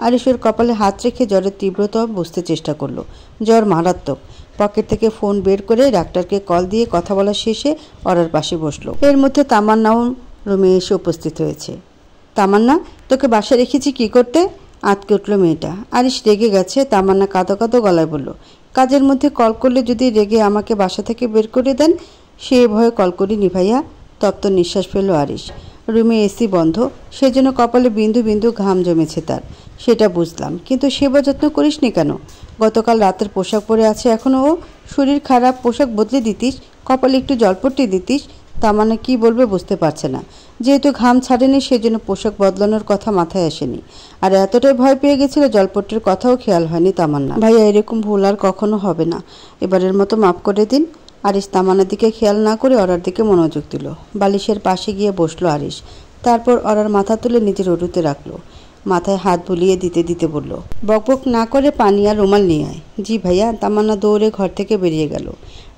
আরিশের কপালে হাত রেখে জ্বরের তীব্রতা বুঝতে চেষ্টা করলো। জ্বর মারাত্মক। পকেট থেকে ফোন বের করে ডাক্তারকে কল দিয়ে কথা বলা শেষে অরার পাশে বসলো। এর মধ্যে তামান্নাও রুমে এসে উপস্থিত হয়েছে। তামান্না, তোকে বাসায় রেখেছি কি করতে? আঁতকে উঠল মেয়েটা। আরিশ রেগে গেছে। তামান্না কাঁদো কাঁদো গলায় বলল, কাজের মধ্যে কল করলে যদি রেগে আমাকে বাসা থেকে বের করে দেন সে ভয়ে কল করিনি ভাইয়া। তপ্ত নিঃশ্বাস ফেলল আরিশ। রুমে এসি বন্ধ, সেজন্য কপালে বিন্দু বিন্দু ঘাম জমেছে তার। সেটা বুঝলাম, কিন্তু সেবা যত্ন করিসনি কেন? গতকাল রাতের পোশাক পরে আছে এখনও ও। শরীর খারাপ, পোশাক বদলে দিতিস, কপালে একটু জলপট্টি দিতিস। তামান্না কি বলবে বুঝতে পারছে না। যেহেতু ঘাম ছাড়েনি সেজন্য পোশাক বদলানোর কথা মাথায় আসেনি। আর এতটাই ভয় পেয়ে গেছিল জলপট্টির কথাও খেয়াল হয়নি তামান্না। ভাইয়া, এরকম ভুল আর কখনো হবে না, এবারের মতো মাফ করে দিন। আরিশ তামান্নার দিকে খেয়াল না করে অরার দিকে মনোযোগ দিল। বালিশের পাশে গিয়ে বসলো আরিশ। তারপর অরার মাথা তুলে নিজের উরুতে রাখলো। মাথায় হাত বুলিয়ে দিতে দিতে বলল, বকবক না করে পানি আর রুমাল নিয়ে আয়। জি ভাইয়া। তামান্না দৌড়ে ঘর থেকে বেরিয়ে গেল।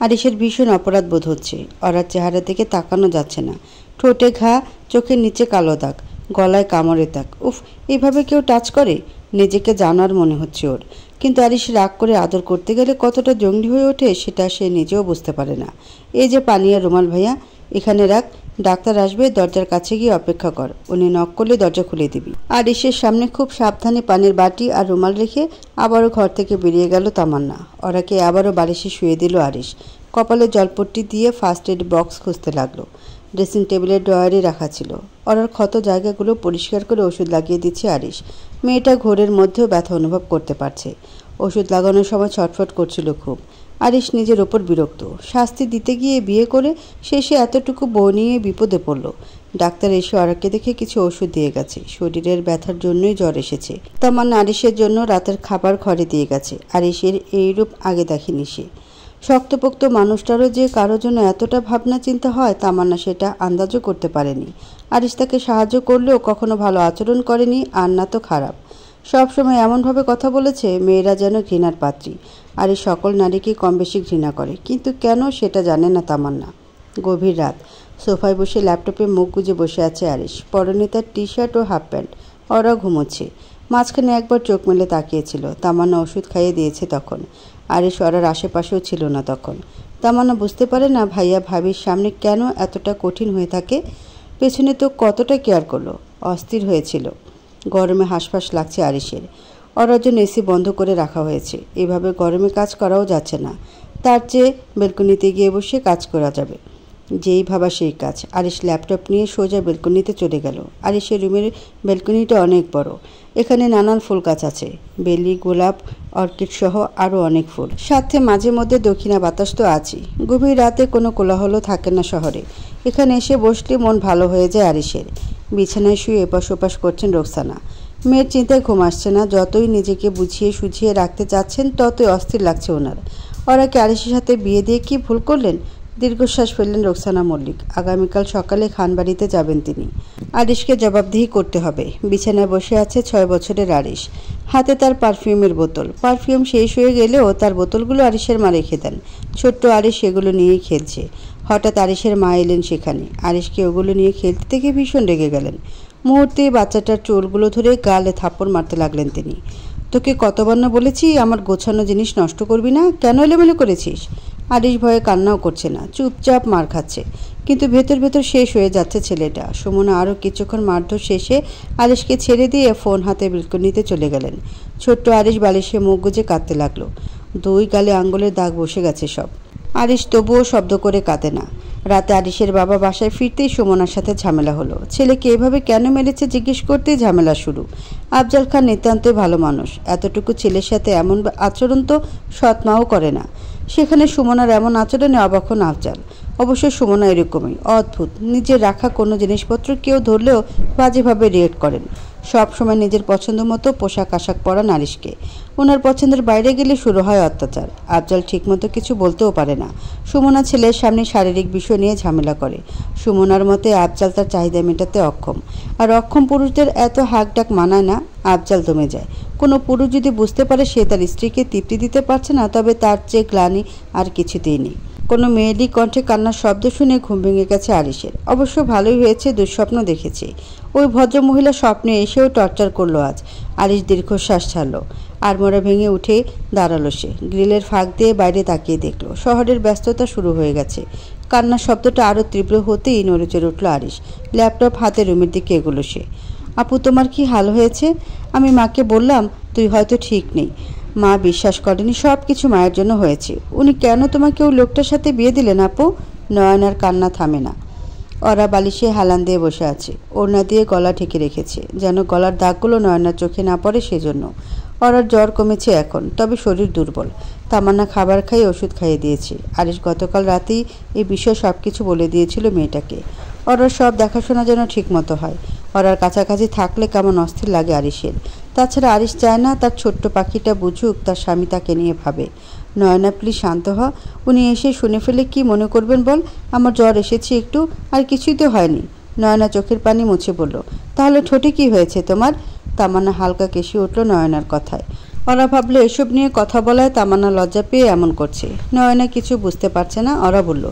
আরিশের ভীষণ অপরাধ বোধ হচ্ছে। অরার চেহারা দিকে তাকানো যাচ্ছে না। ঠোঁটে ঘা, চোখের নিচে কালো দাগ, গলায় কামড়ের দাগ। উফ, এভাবে কেউ টাচ করে? নিজেকে জানার মনে হচ্ছে ওর। কিন্তু আরিশ রাগ করে আদর করতে গেলে কতটা জঙ্গলি হয়ে ওঠে সেটা সে নিজেও বুঝতে পারে না। এই যে পানি আর রুমাল ভাইয়া, এখানে রাখ, ডাক্তার আসবে, দরজার কাছে গিয়ে অপেক্ষা কর, উনি নক করলে দরজা খুলে দিবি। আরিশের সামনে খুব সাবধানে পানির বাটি আর রুমাল রেখে আবারও ঘর থেকে বেরিয়ে গেল তামান্না। ওরাকে আবারও বালিশে শুয়ে দিল আরিশ। কপালে জলপট্টি দিয়ে ফার্স্ট এড বক্স খুঁজতে লাগলো। ড্রেসিং টেবিলের ড্রয়ারে রাখা ছিল। ওরার ক্ষত জায়গাগুলো পরিষ্কার করে ওষুধ লাগিয়ে দিচ্ছে আরিশ। মেয়েটা ঘোরের মধ্যেও ব্যথা অনুভব করতে পারছে। ওষুধ লাগানোর সময় ছটফট করছিল খুব। আরিশ নিজের ওপর বিরক্ত। শাস্তি দিতে গিয়ে বিয়ে করে শেষে এতটুকু বউ নিয়ে বিপদে পড়ল। ডাক্তার এসে অরাকে দেখে কিছু ওষুধ দিয়ে গেছে। শরীরের ব্যথার জন্যই জ্বর এসেছে। তামান্না আরিশের জন্য রাতের খাবার ঘরে দিয়ে গেছে। আরিশের এই রূপ আগে দেখেনি সে। শক্তপোক্ত মানুষটারও যে কারোর জন্য এতটা ভাবনা চিন্তা হয় তামান্না সেটা আন্দাজও করতে পারেনি। আরিশ তাকে সাহায্য করলেও কখনো ভালো আচরণ করেনি, আর না তো খারাপ। সবসময় এমনভাবে কথা বলেছে মেয়েরা যেন ঘৃণার পাত্রী। আর এই সকল নারীকেই কম বেশি ঘৃণা করে, কিন্তু কেন সেটা জানে না তামান্না। গভীর রাত। সোফায় বসে ল্যাপটপে মুখ গুজে বসে আছে আরিশ। পরনে তার টি শার্ট ও হাফ প্যান্ট। ওরা ঘুমোচ্ছে। মাঝখানে একবার চোখ মেলে তাকিয়েছিল। তামান্না ওষুধ খাইয়ে দিয়েছে তখন। আরিশ ওরার আশেপাশেও ছিল না তখন। তামান্না বুঝতে পারে না ভাইয়া ভাবির সামনে কেন এতটা কঠিন হয়ে থাকে। পেছনে তো কতটা কেয়ার করলো। অস্থির হয়েছিল। গরমে হাঁসফাঁস লাগছে আরিশের। ওরার জন্য এসি বন্ধ করে রাখা হয়েছে। এভাবে গরমে কাজ করাও যাচ্ছে না। তার চেয়ে বেলকনিতে গিয়ে বসে কাজ করা যাবে। যেই ভাবা সেই কাজ। আরিশ ল্যাপটপ নিয়ে সোজা বেলকনিতে চলে গেল। আরিশের রুমের বেলকনিটা অনেক বড়। এখানে নানান ফুল গাছ আছে, বেলি, গোলাপ, অর্কিড সহ আরও অনেক ফুল। সাথে মাঝে মধ্যে দক্ষিণা বাতাস তো আছেই। গভীর রাতে কোনো কোলাহল থাকে না শহরে। এখানে এসে বসলে মন ভালো হয়ে যায় আরিশের। বিছানায় শুয়ে এপাশ ওপাশ করছেন রোকসানা। মেয়ের চিন্তায় ঘুম আসছে না। যতই নিজেকে বুঝিয়ে সুঝিয়ে রাখতে চাচ্ছেন ততই অস্থির লাগছে ওনার। ওরা কি আরিশের সাথে বিয়ে দিয়ে কি ভুল করলেন? দীর্ঘশ্বাস ফেললেন রোকসানা মল্লিক। আগামীকাল সকালে খানবাড়িতে যাবেন তিনি। আরিশকে জবাবদিহি করতে হবে। বিছানায় বসে আছে 6 বছরের আরিশ। হাতে তার পারফিউমের বোতল। পারফিউম শেষ হয়ে গেলেও তার বোতলগুলো আরিশের মা রেখে দেন। ছোট্ট আরিশ সেগুলো নিয়েই খেলছে। হঠাৎ আরিশের মা এলেন সেখানে। আরিশকে ওগুলো নিয়ে খেলতে দেখে ভীষণ রেগে গেলেন। মুহূর্তেই বাচ্চাটার চুলগুলো ধরে গালে থাপ্পড় মারতে লাগলেন তিনি। তোকে কতবার না বলেছি আমার গোছানো জিনিস নষ্ট করবি না, কেন এলোমেলো করেছিস? আরিশ ভয়ে কান্নাও করছে না, চুপচাপ মার খাচ্ছে। কিন্তু ভেতর ভেতর শেষ হয়ে যাচ্ছে ছেলেটা। সুমনা আরও কিছুক্ষণ মারধর শেষে আরিশকে ছেড়ে দিয়ে ফোন হাতে বেলকনিতে চলে গেলেন। ছোট্ট আরিশ বালিশে মুখ গুজে কাঁদতে লাগলো। 2 গালে আঙ্গুলের দাগ বসে গেছে সব। আরিশ তবুও শব্দ করে কাঁদে না। রাতে আরিশের বাবা বাসায় ফিরতেই সুমনার সাথে ঝামেলা হলো। ছেলেকে এভাবে কেন মেরেছে জিজ্ঞেস করতেই ঝামেলা শুরু। আফজাল খান নিতান্তই ভালো মানুষ। এতটুকু ছেলের সাথে এমন আচরণ তো সৎ মাও করে না। সেখানে সুমনার এমন আচরণে অবাক হন আফজাল। অবশ্য সুমনা এরকমই অদ্ভুত। নিজের রাখা কোনো জিনিসপত্র কেউ ধরলেও বাজেভাবে রিয়েক্ট করেন। সব সময় নিজের পছন্দ মতো পোশাক আশাক পরা নারিশকে। ওনার পছন্দের বাইরে গেলে শুরু হয় অত্যাচার। আফজাল ঠিকমতো কিছু বলতেও পারে না। সুমনা ছেলের সামনে শারীরিক বিষয় নিয়ে ঝামেলা করে। সুমনার মতে আফজাল তার চাহিদা মেটাতে অক্ষম। আর অক্ষম পুরুষদের এত হাঁক ডাক মানায় না। আবজাল দমে যায়। কোনো পুরুষ যদি বুঝতে পারে সে তার স্ত্রীকে তৃপ্তি দিতে পারছে না, তবে তার চেয়ে গ্লানি আর কিছুতেই নেই। কোনো মেয়েলি কণ্ঠে কান্নার শব্দ শুনে ঘুম ভেঙে গেছে আরিশের। অবশ্য ভালোই হয়েছে, দুঃস্বপ্ন দেখেছে। ওই ভদ্রমহিলা স্বপ্নে এসেও টর্চার করলো আজ। আরিশ দীর্ঘশ্বাস ছাড়ল। আড়মোড়া ভেঙে উঠে দাঁড়ালো সে। গ্রিলের ফাঁক দিয়ে বাইরে তাকিয়ে দেখল শহরের ব্যস্ততা শুরু হয়ে গেছে। কান্নার শব্দটা আরও তীব্র হতেই নড়েচড়ে উঠল আরিশ। ল্যাপটপ হাতে রুমের দিকে এগোলো সে। আপু, তোমার কি হাল হয়েছে? আমি মাকে বললাম তুই হয়তো ঠিক নেই। মা বিশ্বাস করেনি, সব কিছু মায়ের জন্য হয়েছে। উনি কেন তোমাকে ওই লোকটার সাথে বিয়ে দিলেন আপু? নয়নার কান্না থামে না। ওরা বালিশে হেলান দিয়ে বসে আছে, ওড়না দিয়ে গলা ঢেকে রেখেছে, যেন গলার দাগগুলো নয়নার চোখে না পড়ে সেজন্য। ওরার জ্বর কমেছে এখন, তবে শরীর দুর্বল। তামান্না খাবার খাইয়ে ওষুধ খাইয়ে দিয়েছে। আরিশ গতকাল রাতেই এই বিষয়ে সব কিছু বলে দিয়েছিল মেয়েটাকে। ওরার সব দেখাশোনা যেন ঠিক মতো হয়। ওরার কাছাকাছি থাকলে কেমন অস্থির লাগে আরিশের। তাছাড়া আরিশ চায় না তার ছোট্ট পাখিটা বুঝুক তার স্বামী তাকে নিয়ে ভাবে। নয়না, প্লিজ শান্ত হ। উনি এসে শুনে ফেলে কি মনে করবেন বল? আমার জ্বর এসেছে একটু, আর কিছুই তো হয়নি। নয়না চোখের পানি মুছে বলল, তাহলে ঠোঁটে কি হয়েছে তোমার? তামান্না হালকা কেশে উঠল নয়নার কথায়। ওরা ভাবলো এসব নিয়ে কথা বলায় তামান্না লজ্জা পেয়ে এমন করছে। নয়না কিছু বুঝতে পারছে না। ওরা বলল,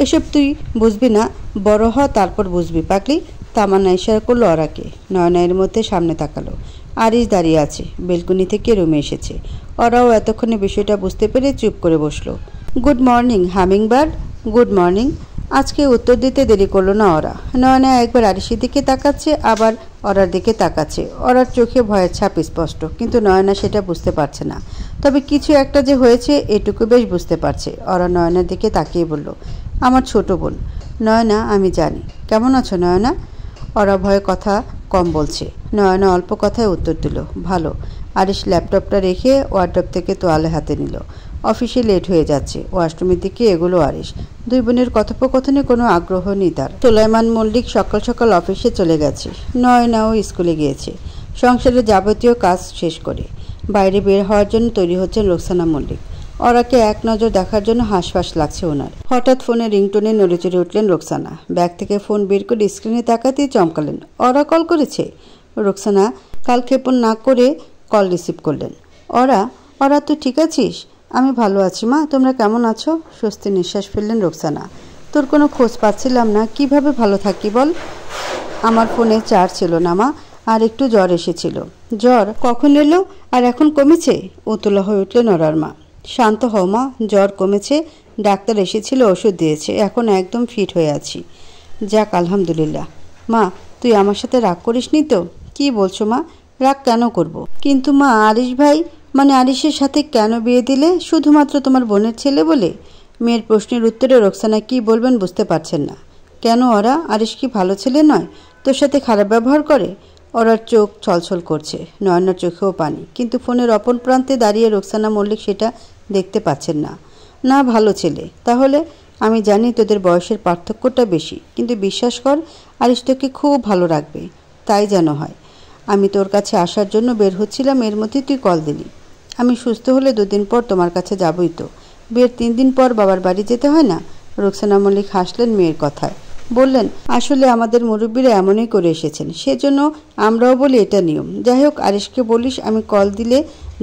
এসব তুই বুঝবি না, বড় হ তারপর বুঝবি পাগলি। তামান্না ইশারা করলো ওরাকে। নয়না এর মধ্যে সামনে তাকালো। আরিশ দাঁড়িয়ে আছে, বেলকনি থেকে রুমে এসেছে। ওরাও এতক্ষণে বিষয়টা বুঝতে পেরে চুপ করে বসলো। Good morning hummingbird. Good morning. আজকে উত্তর দিতে দেরি করলো না ওরা। নয়না একবার আরিশের দিকে তাকাচ্ছে, আবার ওরার দিকে তাকাচ্ছে। ওরার চোখে ভয়ের ছাপ স্পষ্ট, কিন্তু নয়না সেটা বুঝতে পারছে না। তবে কিছু একটা যে হয়েছে এটুকু বেশ বুঝতে পারছে। ওরা নয়নার দিকে তাকিয়ে বলল, আমার ছোট বোন। নয়না, আমি জানি। কেমন আছো নয়না? ওরা ভয়ে কথা কম বলছে। নয়না অল্প কথায় উত্তর দিল, ভালো। আরিশ ল্যাপটপটা রেখে ওয়ার্ডরোব থেকে তোয়ালে হাতে নিল। অফিসে লেট হয়ে যাচ্ছে। ওয়াশরুমের দিকে এগুলো আরিশ। দুই বোনের কথোপকথনে কোনো আগ্রহ নেই তার। সুলাইমান মল্লিক সকাল সকাল অফিসে চলে গেছে। নয়নাও স্কুলে গিয়েছে সংসারের যাবতীয় কাজ শেষ করে। বাইরে বের হওয়ার জন্য তৈরি হচ্ছেন রোকসানা মল্লিক। ওরাকে এক নজর দেখার জন্য হাঁসফাঁস লাগছে ওনার। হঠাৎ ফোনে রিংটোনে নড়েচড়ে উঠলেন রোকসানা। ব্যাগ থেকে ফোন বের করে স্ক্রিনে তাকাতেই চমকালেন। ওরা কল করেছে? রোকসানা কালক্ষেপণ না করে কল রিসিভ করলেন। ওরা তুই ঠিক আছিস? আমি ভালো আছি মা, তোমরা কেমন আছো? স্বস্তি নিঃশ্বাস ফেললেন রোকসানা। তোর কোনো খোঁজ পাচ্ছিলাম না, কিভাবে ভালো থাকি বল? আমার ফোনে চার্জ ছিল না মা, আর একটু জ্বর এসেছিল। জ্বর কখন এলো আর এখন কমেছে? উতলা হয়ে উঠলেন ওরার মা। শান্ত হও মা, জ্বর কমেছে, ডাক্তার এসেছিল, ওষুধ দিয়েছে, এখন একদম ফিট হয়ে আছি। যাক আলহামদুলিল্লাহ। মা, তুই আমার সাথে রাগ করিসনি তো? কি বলছো মা? রাগ কেন করব? কিন্তু মা, আরিশ ভাই, মানে আরিশের সাথে কেন বিয়ে দিলে? শুধুমাত্র তোমার বোনের ছেলে বলে? মেয়ের প্রশ্নের উত্তরে রোকসানা কি বলবেন বুঝতে পারছেন না। কেন ওরা? আরিশ কি ভালো ছেলে নয়? তোর সাথে খারাপ ব্যবহার করে? ওরার চোখ ছলছল করছে, নয়নার চোখেও পানি, কিন্তু ফোনের অপর প্রান্তে দাঁড়িয়ে রোকসানা মল্লিক সেটা দেখতে পাচ্ছেন না। না, ভালো ছেলে। তাহলে আমি জানি তোদের বয়সের পার্থক্যটা বেশি, কিন্তু বিশ্বাস কর আরিশ তোকে খুব ভালো রাখবে। তাই যেন হয়। আমি তোর কাছে আসার জন্য বের হচ্ছিলাম, এর মধ্যে তুই কল দিলি। আমি সুস্থ হলে 2 দিন পর তোমার কাছে যাবই তো। বিয়ের 3 দিন পর বাবার বাড়ি যেতে হয় না? রোকসানা মল্লিক হাসলেন মেয়ের কথায়। বললেন, আসলে আমাদের মুরব্বীরা এমনই করে এসেছেন, সেজন্য আমরাও বলি এটা নিয়ম। যাই হোক, আরিশকে বলিস আমি কল দিলে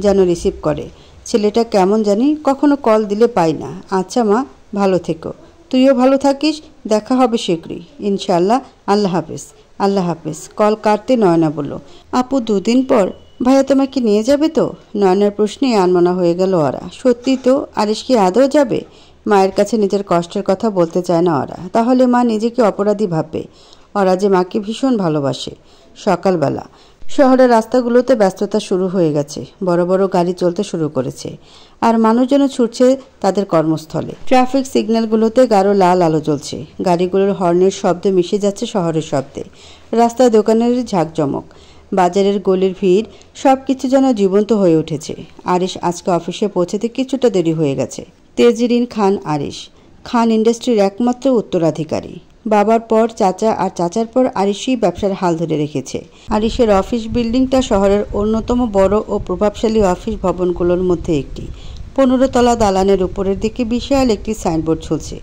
যেন রিসিভ করে। ছেলেটা কেমন জানি, কখনো কল দিলে পাই না। আচ্ছা মা, ভালো থেকো। তুইও ভালো থাকিস। দেখা হবে শীঘ্রই ইনশাআল্লাহ। আল্লাহ হাফেজ। আল্লাহ হাফেজ। কল কাটতে নয়না বলল, আপু 2 দিন পর ভাইয়া তোমাকে নিয়ে যাবে তো? নয়নার প্রশ্নে আনমনা হয়ে গেল ওরা। সত্যি তো? আরিশ কি আদৌ যাবে? মায়ের কাছে নিজের কষ্টের কথা বলতে চায় না ওরা। তাহলে মা নিজেকে অপরাধী ভাববে। ওরা যে মাকে ভীষণ ভালোবাসে। সকালবেলা শহরের রাস্তাগুলোতে ব্যস্ততা শুরু হয়ে গেছে। বড় বড় গাড়ি চলতে শুরু করেছে, আর মানুষজন ছুটছে তাদের কর্মস্থলে। ট্রাফিক সিগন্যালগুলোতে গাঢ় লাল আলো জ্বলছে। গাড়িগুলোর হর্নের শব্দ মিশে যাচ্ছে শহরের শব্দে। রাস্তায় দোকানের ঝাঁকজমক, বাজারের গলির ভিড়, সব কিছু যেন জীবন্ত হয়ে উঠেছে। আরিশ আজকে অফিসে পৌঁছাতে কিছুটা দেরি হয়ে গেছে। তেজরিন খান আরিশ, খান ইন্ডাস্ট্রির একমাত্র উত্তরাধিকারী। বাবার পর চাচা, আর চাচার পর আরিশই ব্যবসার হাল ধরে রেখেছে। আরিশের অফিস বিল্ডিংটা শহরের অন্যতম বড় ও প্রভাবশালী অফিস ভবনগুলোর মধ্যে একটি। 15 তলা দালানের উপরের দিকে বিশাল একটি সাইনবোর্ড ঝুলছে,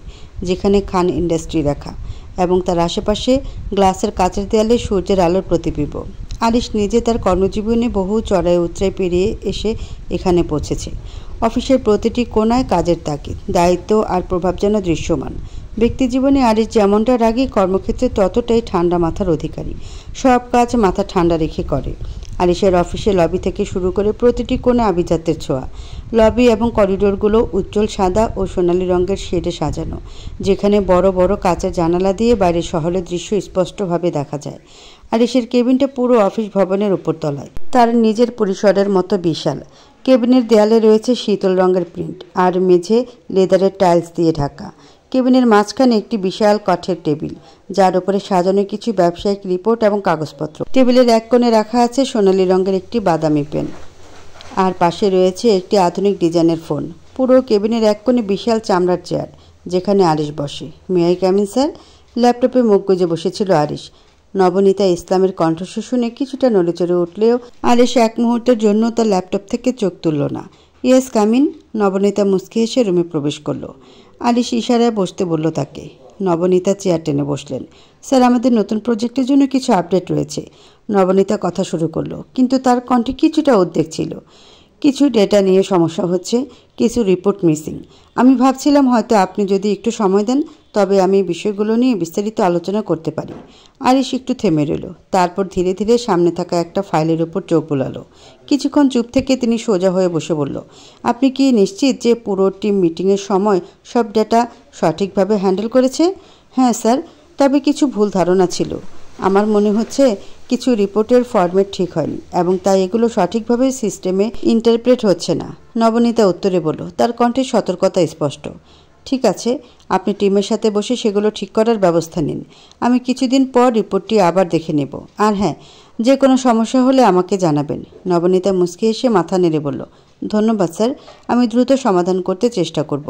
যেখানে খান ইন্ডাস্ট্রি লেখা, এবং তার আশেপাশে গ্লাসের কাচের দেয়ালে সূর্যের আলোর প্রতিবিম্ব। আরিশ নিজে তার কর্মজীবনে বহু চড়াই উতরাই পেরিয়ে এসে এখানে পৌঁছেছে। অফিসের প্রতিটি কোণায় কাজের তাগিদ, দায়িত্ব আর প্রভাব যেন দৃশ্যমান। ব্যক্তিজীবনে আরিশ যেমনটা রাগী, কর্মক্ষেত্রে ততটাই ঠান্ডা মাথার অধিকারী। সব কাজ মাথা ঠান্ডা রেখে করে। আরিশের অফিসে লবি থেকে শুরু করে প্রতিটি কোণে আভিজাত্যের ছোঁয়া। লবি এবং করিডোরগুলো উজ্জ্বল সাদা ও সোনালি রঙের শেডে সাজানো, যেখানে বড় বড় কাঁচের জানালা দিয়ে বাইরের শহরের দৃশ্য স্পষ্টভাবে দেখা যায়। আরিশের কেবিনটা পুরো অফিস ভবনের উপরতলায়, তার নিজের পরিসরের মতো বিশাল। কেবিনের দেয়ালে রয়েছে শীতল রঙের প্রিন্ট আর মেঝে লেদারের টাইলস দিয়ে ঢাকা। কেবিনের মাঝখানে একটি বিশাল কাঠের টেবিল, যার উপরে সাজানো কিছু ব্যবসায়িক রিপোর্ট এবং কাগজপত্র। টেবিলের এক কোণে রাখা আছে সোনালী রঙের একটি বাদামি পেন, আর পাশে রয়েছে একটি আধুনিক ডিজাইনের ফোন। পুরো কেবিনের এক কোণে বিশাল চামড়ার চেয়ার, যেখানে আরিশ বসে। May I come in sir? ল্যাপটপে মুখ গুজে বসেছিল আরিশ। নবনীতা ইসলামের কণ্ঠস্বর শুনে কিছুটা নড়েচড়ে উঠলেও আরিশ এক মুহূর্তের জন্য তার ল্যাপটপ থেকে চোখ তুলল না। Yes come in. নবনীতা মুচকি হেসে রুমে প্রবেশ করল। আরিশ ইশারায় বসতে বলল তাকে। নবনীতা চেয়ার টেনে বসলেন। স্যার, আমাদের নতুন প্রজেক্টের জন্য কিছু আপডেট রয়েছে। নবনীতা কথা শুরু করলো, কিন্তু তার কণ্ঠে কিছুটা উদ্বেগ ছিল। কিছু ডেটা নিয়ে সমস্যা হচ্ছে, কিছু রিপোর্ট মিসিং। আমি ভাবছিলাম হয়তো আপনি যদি একটু সময় দেন, তবে আমি বিষয়গুলো নিয়ে বিস্তারিত আলোচনা করতে পারি। আরিশ একটু থেমে রইল, তারপর ধীরে ধীরে সামনে থাকা একটা ফাইলের উপর চোখ বোলালো। কিছুক্ষণ চুপ থেকে তিনি সোজা হয়ে বসে বলল, আপনি কি নিশ্চিত যে পুরো টিম মিটিংয়ের সময় সব ডেটা সঠিকভাবে হ্যান্ডেল করেছে? হ্যাঁ স্যার, তবে কিছু ভুল ধারণা ছিল। আমার মনে হচ্ছে কিছু রিপোর্টের ফরম্যাট ঠিক হয়নি এবং তাই এগুলো সঠিকভাবে সিস্টেমে ইন্টারপ্রেট হচ্ছে না। নবনীতা উত্তরে বলল, তার কণ্ঠে সতর্কতা স্পষ্ট। ঠিক আছে, আপনি টিমের সাথে বসে সেগুলো ঠিক করার ব্যবস্থা নিন। আমি কিছুদিন পর রিপোর্টটি আবার দেখে নেব। আর হ্যাঁ, যে কোনো সমস্যা হলে আমাকে জানাবেন। নবনীতা মুচকি এসে মাথা নেড়ে বলল, ধন্যবাদ স্যার, আমি দ্রুত সমাধান করতে চেষ্টা করব।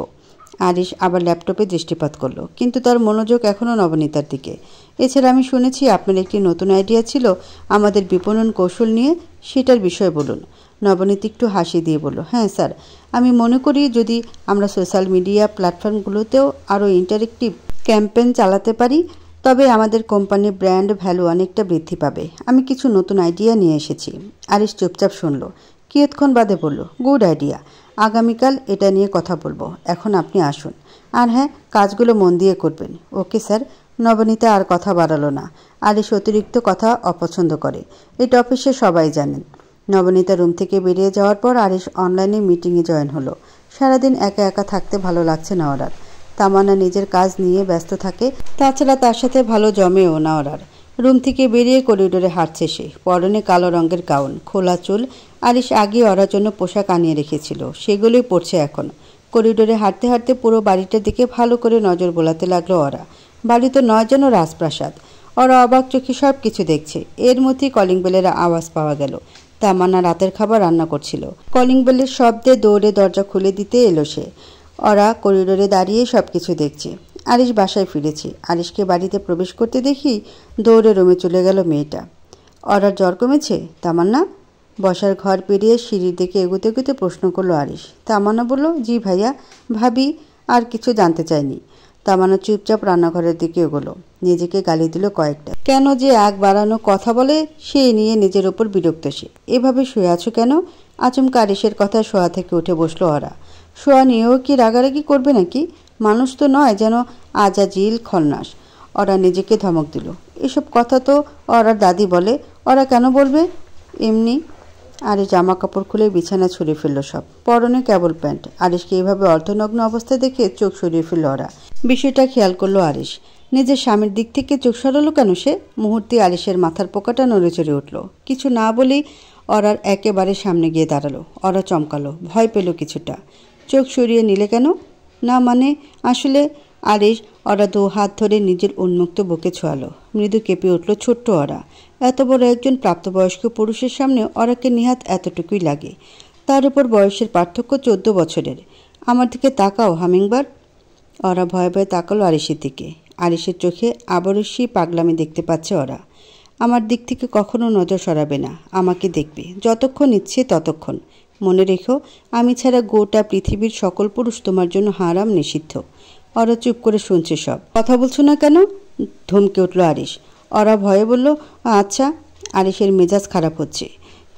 আরিশ আবার ল্যাপটপে দৃষ্টিপাত করলো, কিন্তু তার মনোযোগ এখনও নবনীতার দিকে। এছাড়া আমি শুনেছি আপনার একটি নতুন আইডিয়া ছিল আমাদের বিপণন কৌশল নিয়ে, সেটার বিষয়ে বলুন। নবনীত একটু হাসি দিয়ে বলল, হ্যাঁ স্যার, আমি মনে করি যদি আমরা সোশ্যাল মিডিয়া প্ল্যাটফর্মগুলোতেও আরও ইন্টারেক্টিভ ক্যাম্পেইন চালাতে পারি, তবে আমাদের কোম্পানির ব্র্যান্ড ভ্যালু অনেকটা বৃদ্ধি পাবে। আমি কিছু নতুন আইডিয়া নিয়ে এসেছি। আরিশ চুপচাপ শুনল, কিয়ৎক্ষণ বাদে বলল, গুড আইডিয়া, আগামীকাল এটা নিয়ে কথা বলবো। এখন আপনি আসুন। আর হ্যাঁ, কাজগুলো মন দিয়ে করবেন। Okay sir. নবনীতা আর কথা বাড়ালো না। আরিশ অতিরিক্ত কথা অপছন্দ করে, এটা অফিসে সবাই জানেন। নবনীতা রুম থেকে বেরিয়ে যাওয়ার পর আরিশ অনলাইনে মিটিংয়ে জয়েন হলো। সারাদিন একা একা থাকতে ভালো লাগছে না ওরার। তামান্না নিজের কাজ নিয়ে ব্যস্ত থাকে, তাছাড়া তার সাথে ভালো জমেও না ওরার। রুম থেকে বেরিয়ে করিডোরে হাঁটছে সে, পরনে কালো রঙের গাউন, খোলা চুল। আরিশ আগে ওরার জন্য পোশাক আনিয়ে রেখেছিল, সেগুলোই পরছে এখন। করিডোরে হাঁটতে হাঁটতে পুরো বাড়িটার দিকে ভালো করে নজর বোলাতে লাগলো ওরা। বাড়ি তো নয় যেন রাজপ্রাসাদ। ওরা অবাক চোখে সব কিছু দেখছে। এর মধ্যেই কলিং বেলের আওয়াজ পাওয়া গেল। তামান্না রাতের খাবার রান্না করছিল। কলিং বেলের শব্দে দৌড়ে দরজা খুলে দিতে এলো সে। ওরা করিডোরে দাঁড়িয়ে সব কিছু দেখছে। আরিশ বাসায় ফিরেছে। আরিশকে বাড়িতে প্রবেশ করতে দেখি দৌড়ে রুমে চলে গেল মেয়েটা। ওরার জ্বর কমেছে? তামান্না বসার ঘর পেরিয়ে সিঁড়ির দিকে এগোতে এগোতে প্রশ্ন করলো আরিশ। তামান্না বলল, জি ভাইয়া। ভাবি আর কিছু জানতে চায়নি। তামান্না চুপচাপ রান্নাঘরের দিকে এগোলো। নিজেকে গালি দিল কয়েকটা। কেন যে আগ বাড়ানো কথা বলে সে নিয়ে নিজের ওপর বিরক্ত সে। এভাবে শুয়ে আছো কেন? আচমকা আরিশের কথা শোয়া থেকে উঠে বসলো ওরা। শোয়া নিয়েও কি রাগারাগি করবে নাকি? মানুষ তো নয় যেন আজাজিল খন্নাস। ওরা নিজেকে ধমক দিল। এসব কথা তো ওরার দাদি বলে, ওরা কেন বলবে? এমনি। আরিশ জামা কাপড় খুলে বিছানা ছুঁড়ে ফেললো সব। পরনে কেবল প্যান্ট। আরিশকে এইভাবে অর্ধনগ্ন অবস্থায় দেখে চোখ সরিয়ে ফেলল ওরা। বিষয়টা খেয়াল করলো আরিশ। নিজের স্বামীর দিক থেকে চোখ সরালো কেন সে? মুহূর্তে আরিশের মাথার পোকাটা নড়ে চড়ে উঠল। কিছু না বলেই ওরার একেবারে সামনে গিয়ে দাঁড়ালো। ওরা চমকালো, ভয় পেল কিছুটা। চোখ সরিয়ে নিলে কেন? না মানে আসলে। আরিশ ওরা দু হাত ধরে নিজের উন্মুক্ত বুকে ছোঁয়ালো। মৃদু কেঁপে উঠল ছোট্ট ওরা। এত বড় একজন প্রাপ্তবয়স্ক পুরুষের সামনে ওরাকে নিহাত এতটুকুই লাগে। তার উপর বয়সের পার্থক্য 14 বছরের। আমার দিকে তাকাও হামিংবার্ড। ওরা ভয়ে ভয়ে তাকালো আরিশের দিকে। আরিশের চোখে আবারও সেই পাগলামি দেখতে পাচ্ছে ওরা। আমার দিক থেকে কখনো নজর সরাবে না, আমাকে দেখবে যতক্ষণ ইচ্ছে ততক্ষণ। মনে রেখো, আমি ছাড়া গোটা পৃথিবীর সকল পুরুষ তোমার জন্য হারাম, নিষিদ্ধ। ওরা চুপ করে শুনছে সব। কথা বলছো না কেন? ধমকে উঠল আরিশ। ওরা ভয়ে বলল, আচ্ছা। আরিশের মেজাজ খারাপ হচ্ছে।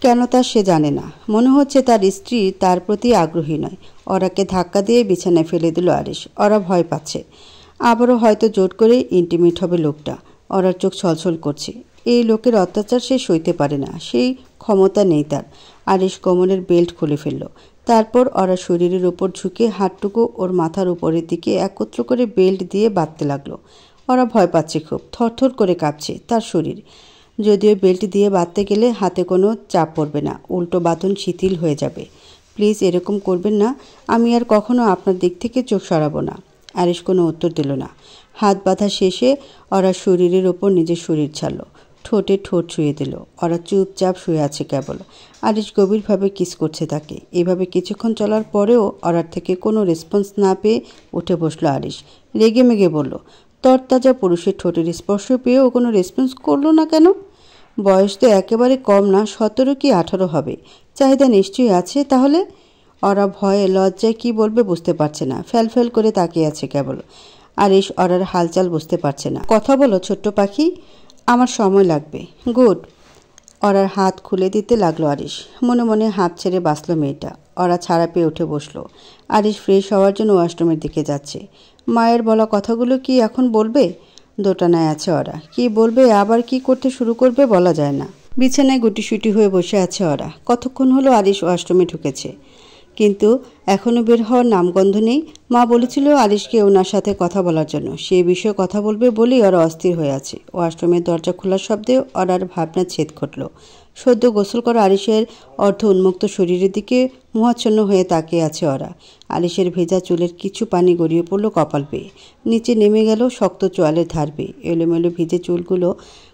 কেন তা সে জানে না। মনে হচ্ছে তার স্ত্রী তার প্রতি আগ্রহী নয়। অরাকে ধাক্কা দিয়ে বিছানায় ফেলে দিল আরিশ। অরা ভয় পাচ্ছে আবারও হয়তো জোর করে ইন্টিমেট হবে লোকটা। অরার চোখ ছলছল করছে। এই লোকের অত্যাচার সে সইতে পারে না, সেই ক্ষমতা নেই তার। আরিশ কোমরের বেল্ট খুলে ফেলল। তারপর অরা শরীরের ওপর ঝুঁকে হাতটুকু ওর মাথার উপরের দিকে একত্র করে বেল্ট দিয়ে বাঁধতে লাগলো। ওরা ভয় পাচ্ছে খুব, থরথর করে কাঁপছে তার শরীর। যদিও বেল্ট দিয়ে বাঁধতে গেলে হাতে কোনো চাপ পড়বে না, উল্টো বাঁধন শিথিল হয়ে যাবে। প্লিজ এরকম করবেন না, আমি আর কখনো আপনার দিক থেকে চোখ সরাবো না। আরিশ কোনো উত্তর দিল না। হাত বাঁধা শেষে ওরা শরীরের ওপর নিজের শরীর ছাড়ল, ঠোঁটে ঠোঁট ছুঁয়ে দিল। ওরা চুপচাপ শুয়ে আছে কেবল। আরিশ গভীরভাবে কিস করছে তাকে। এভাবে কিছুক্ষণ চলার পরেও ওরার থেকে কোনো রেসপন্স না পেয়ে উঠে বসলো আরিশ। রেগে মেগে বলল, তরতাজা পুরুষের ঠোঁটের স্পর্শ পেয়েও কোনো রেসপন্স করলো না কেন? বয়স তো একেবারে কম না, 17 কি 18 হবে। চাহিদা নিশ্চয়ই আছে তাহলে। ওরা ভয়ে লজ্জায় কি বলবে বুঝতে পারছে না, ফ্যাল করে তাকিয়ে আছে কেবল। আরিশ ওরার হালচাল বুঝতে পারছে না। কথা বলো ছোট্ট পাখি, আমার সময় লাগবে। গুড। ওরার হাত খুলে দিতে লাগলো আরিশ। মনে মনে হাত ছেড়ে বাঁচল মেয়েটা। ওরা ছাড়া পেয়ে উঠে বসলো। আরিশ ফ্রেশ হওয়ার জন্য ওয়াশরুমের দিকে যাচ্ছে। মায়ের বলা কথাগুলো কি এখন বলবে? দোটানায় আছে ওরা। কি বলবে আবার কি করতে শুরু করবে বলা যায় না। বিছানায় গুটিসুটি হয়ে বসে আছে ওরা। কতক্ষণ হলো আরিশ ওয়াশরুমে ঢুকেছে, কিন্তু এখনও বের হওয়ার নামগন্ধ নেই। মা বলেছিল আরিশকে ওনার সাথে কথা বলার জন্য, সে বিষয়ে কথা বলবে বলেই ওরা অস্থির হয়ে আছে। ওয়াশরুমের দরজা খোলার শব্দে ওরার ভাবনা ছেদ ঘটল। সদ্য গোসল করা আরিশের অর্ধ উন্মুক্ত শরীরের দিকে মোহাচ্ছন্ন হয়ে তাকিয়ে আছে ওরা। আরিশের ভেজা চুলের কিছু পানি গড়িয়ে পড়ল কপাল বেয়ে, নিচে নেমে গেল শক্ত চোয়ালের ধার বেয়ে। এলোমেলো ভিজে চুলগুলো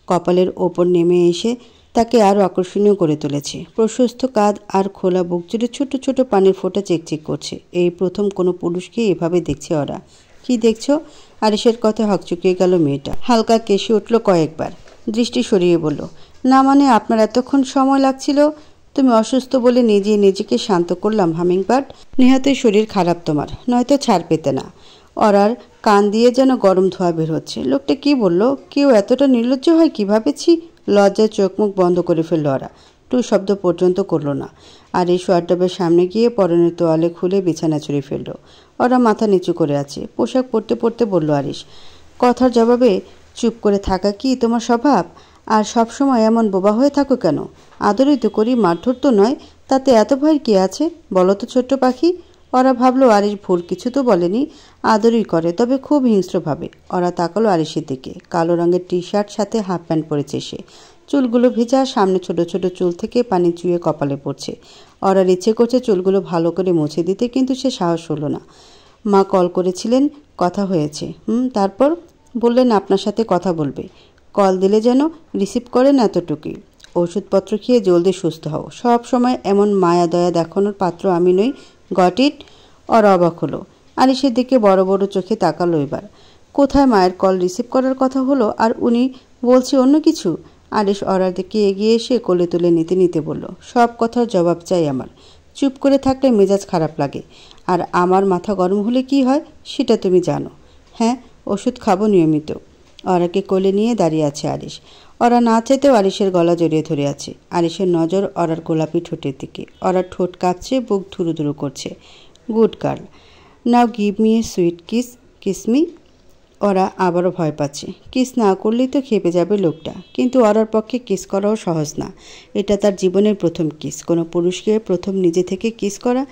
কপালের ওপর নেমে এসে তাকে আরও আকর্ষণীয় করে তুলেছে। প্রশস্ত কাঁধ আর খোলা বুক জুড়ে ছোট ছোট পানির ফোঁটা চেকচেক করছে। এই প্রথম কোনো পুরুষকে এভাবে দেখছে ওরা। কি দেখছো? আরিশের কথায় হকচকিয়ে গেল মেয়েটা। হালকা কেশে উঠল কয়েকবার, দৃষ্টি সরিয়ে বলল, না মানে আপনার এতক্ষণ সময় লাগছিল? তুমি অসুস্থ বলে নিজেকে শান্ত করলাম হামিংবার্ড। নেহাতে শরীর খারাপ তোমার, নয়তো ছাড় পেতে না। ওরার কান দিয়ে যেন গরম ধোঁয়া বের হচ্ছে। লোকটা কি বলল? কেউ এতটা নির্লজ্জ হয় কিভাবে? ছি! লজ্জায় চোখ মুখ বন্ধ করে ফেলল ওরা। টু শব্দ পর্যন্ত করল না। আর এই ওয়ার্ডরোবের সামনে গিয়ে পরনের তোয়ালে খুলে বিছানা ছুঁড়ে ফেলল। ওরা মাথা নিচু করে আছে। পোশাক পরতে পরতে বলল আরিশ, কথার জবাবে চুপ করে থাকা কি তোমার স্বভাব? আর সব সময় এমন বোবা হয়ে থাকো কেন? আদরই তো করি, মারধর তো নয়। তাতে এত ভয়ের কি আছে বলো তো ছোট্ট পাখি? ওরা ভাবলো আরিশ ভুল কিছু তো বলেনি, আদরই করে, তবে খুব হিংস্রভাবে। ওরা তাকালো আরিশের দিকে। কালো রঙের টি শার্ট সাথে হাফ প্যান্ট পরেছে সে। চুলগুলো ভেজা, সামনে ছোট ছোট চুল থেকে পানি চুয়ে কপালে পড়ছে। ওরার ইচ্ছে করছে চুলগুলো ভালো করে মুছে দিতে, কিন্তু সে সাহস হলো না। মা কল করেছিলেন, কথা হয়েছে। তারপর বললেন আপনার সাথে কথা বলবে। কল দিলে যেন রিসিভ করেন, এতটুকুই। ওষুধপত্র খেয়ে জলদি সুস্থ হও। সব সময় এমন মায়া দয়া দেখানোর পাত্র আমি নই। Got it? ওরা অবাক হলো। আরিশের দিকে বড় বড় চোখে তাকালো এবার। কোথায় মায়ের কল রিসিভ করার কথা হলো আর উনি বলছে অন্য কিছু? আরিশ ওরার দিকে এগিয়ে এসে কোলে তুলে নিতে নিতে বলল, সব কথার জবাব চাই আমার। চুপ করে থাকলে মেজাজ খারাপ লাগে, আর আমার মাথা গরম হলে কি হয় সেটা তুমি জানো। হ্যাঁ, ওষুধ খাবো নিয়মিত। ওরাকে কোলে নিয়ে দাঁড়িয়ে আছে আরিশ। ওরা না চাইতেও আরিশের গলা জড়িয়ে ধরে আছে। আরিশের নজর ওরার গোলাপি ঠোঁটের দিকে। ওরার ঠোঁট কাঁপছে, বুক ধুরু ধুরু করছে। Good girl, now give me a sweet kiss, kiss me. ওরা আবারও ভয় পাচ্ছে। কিস না করলেই তো খেপে যাবে লোকটা। কিন্তু ওরার পক্ষে কিস করাও সহজ না। এটা তার জীবনের প্রথম কিস। কোনো পুরুষকে প্রথম নিজে থেকে কিস করা,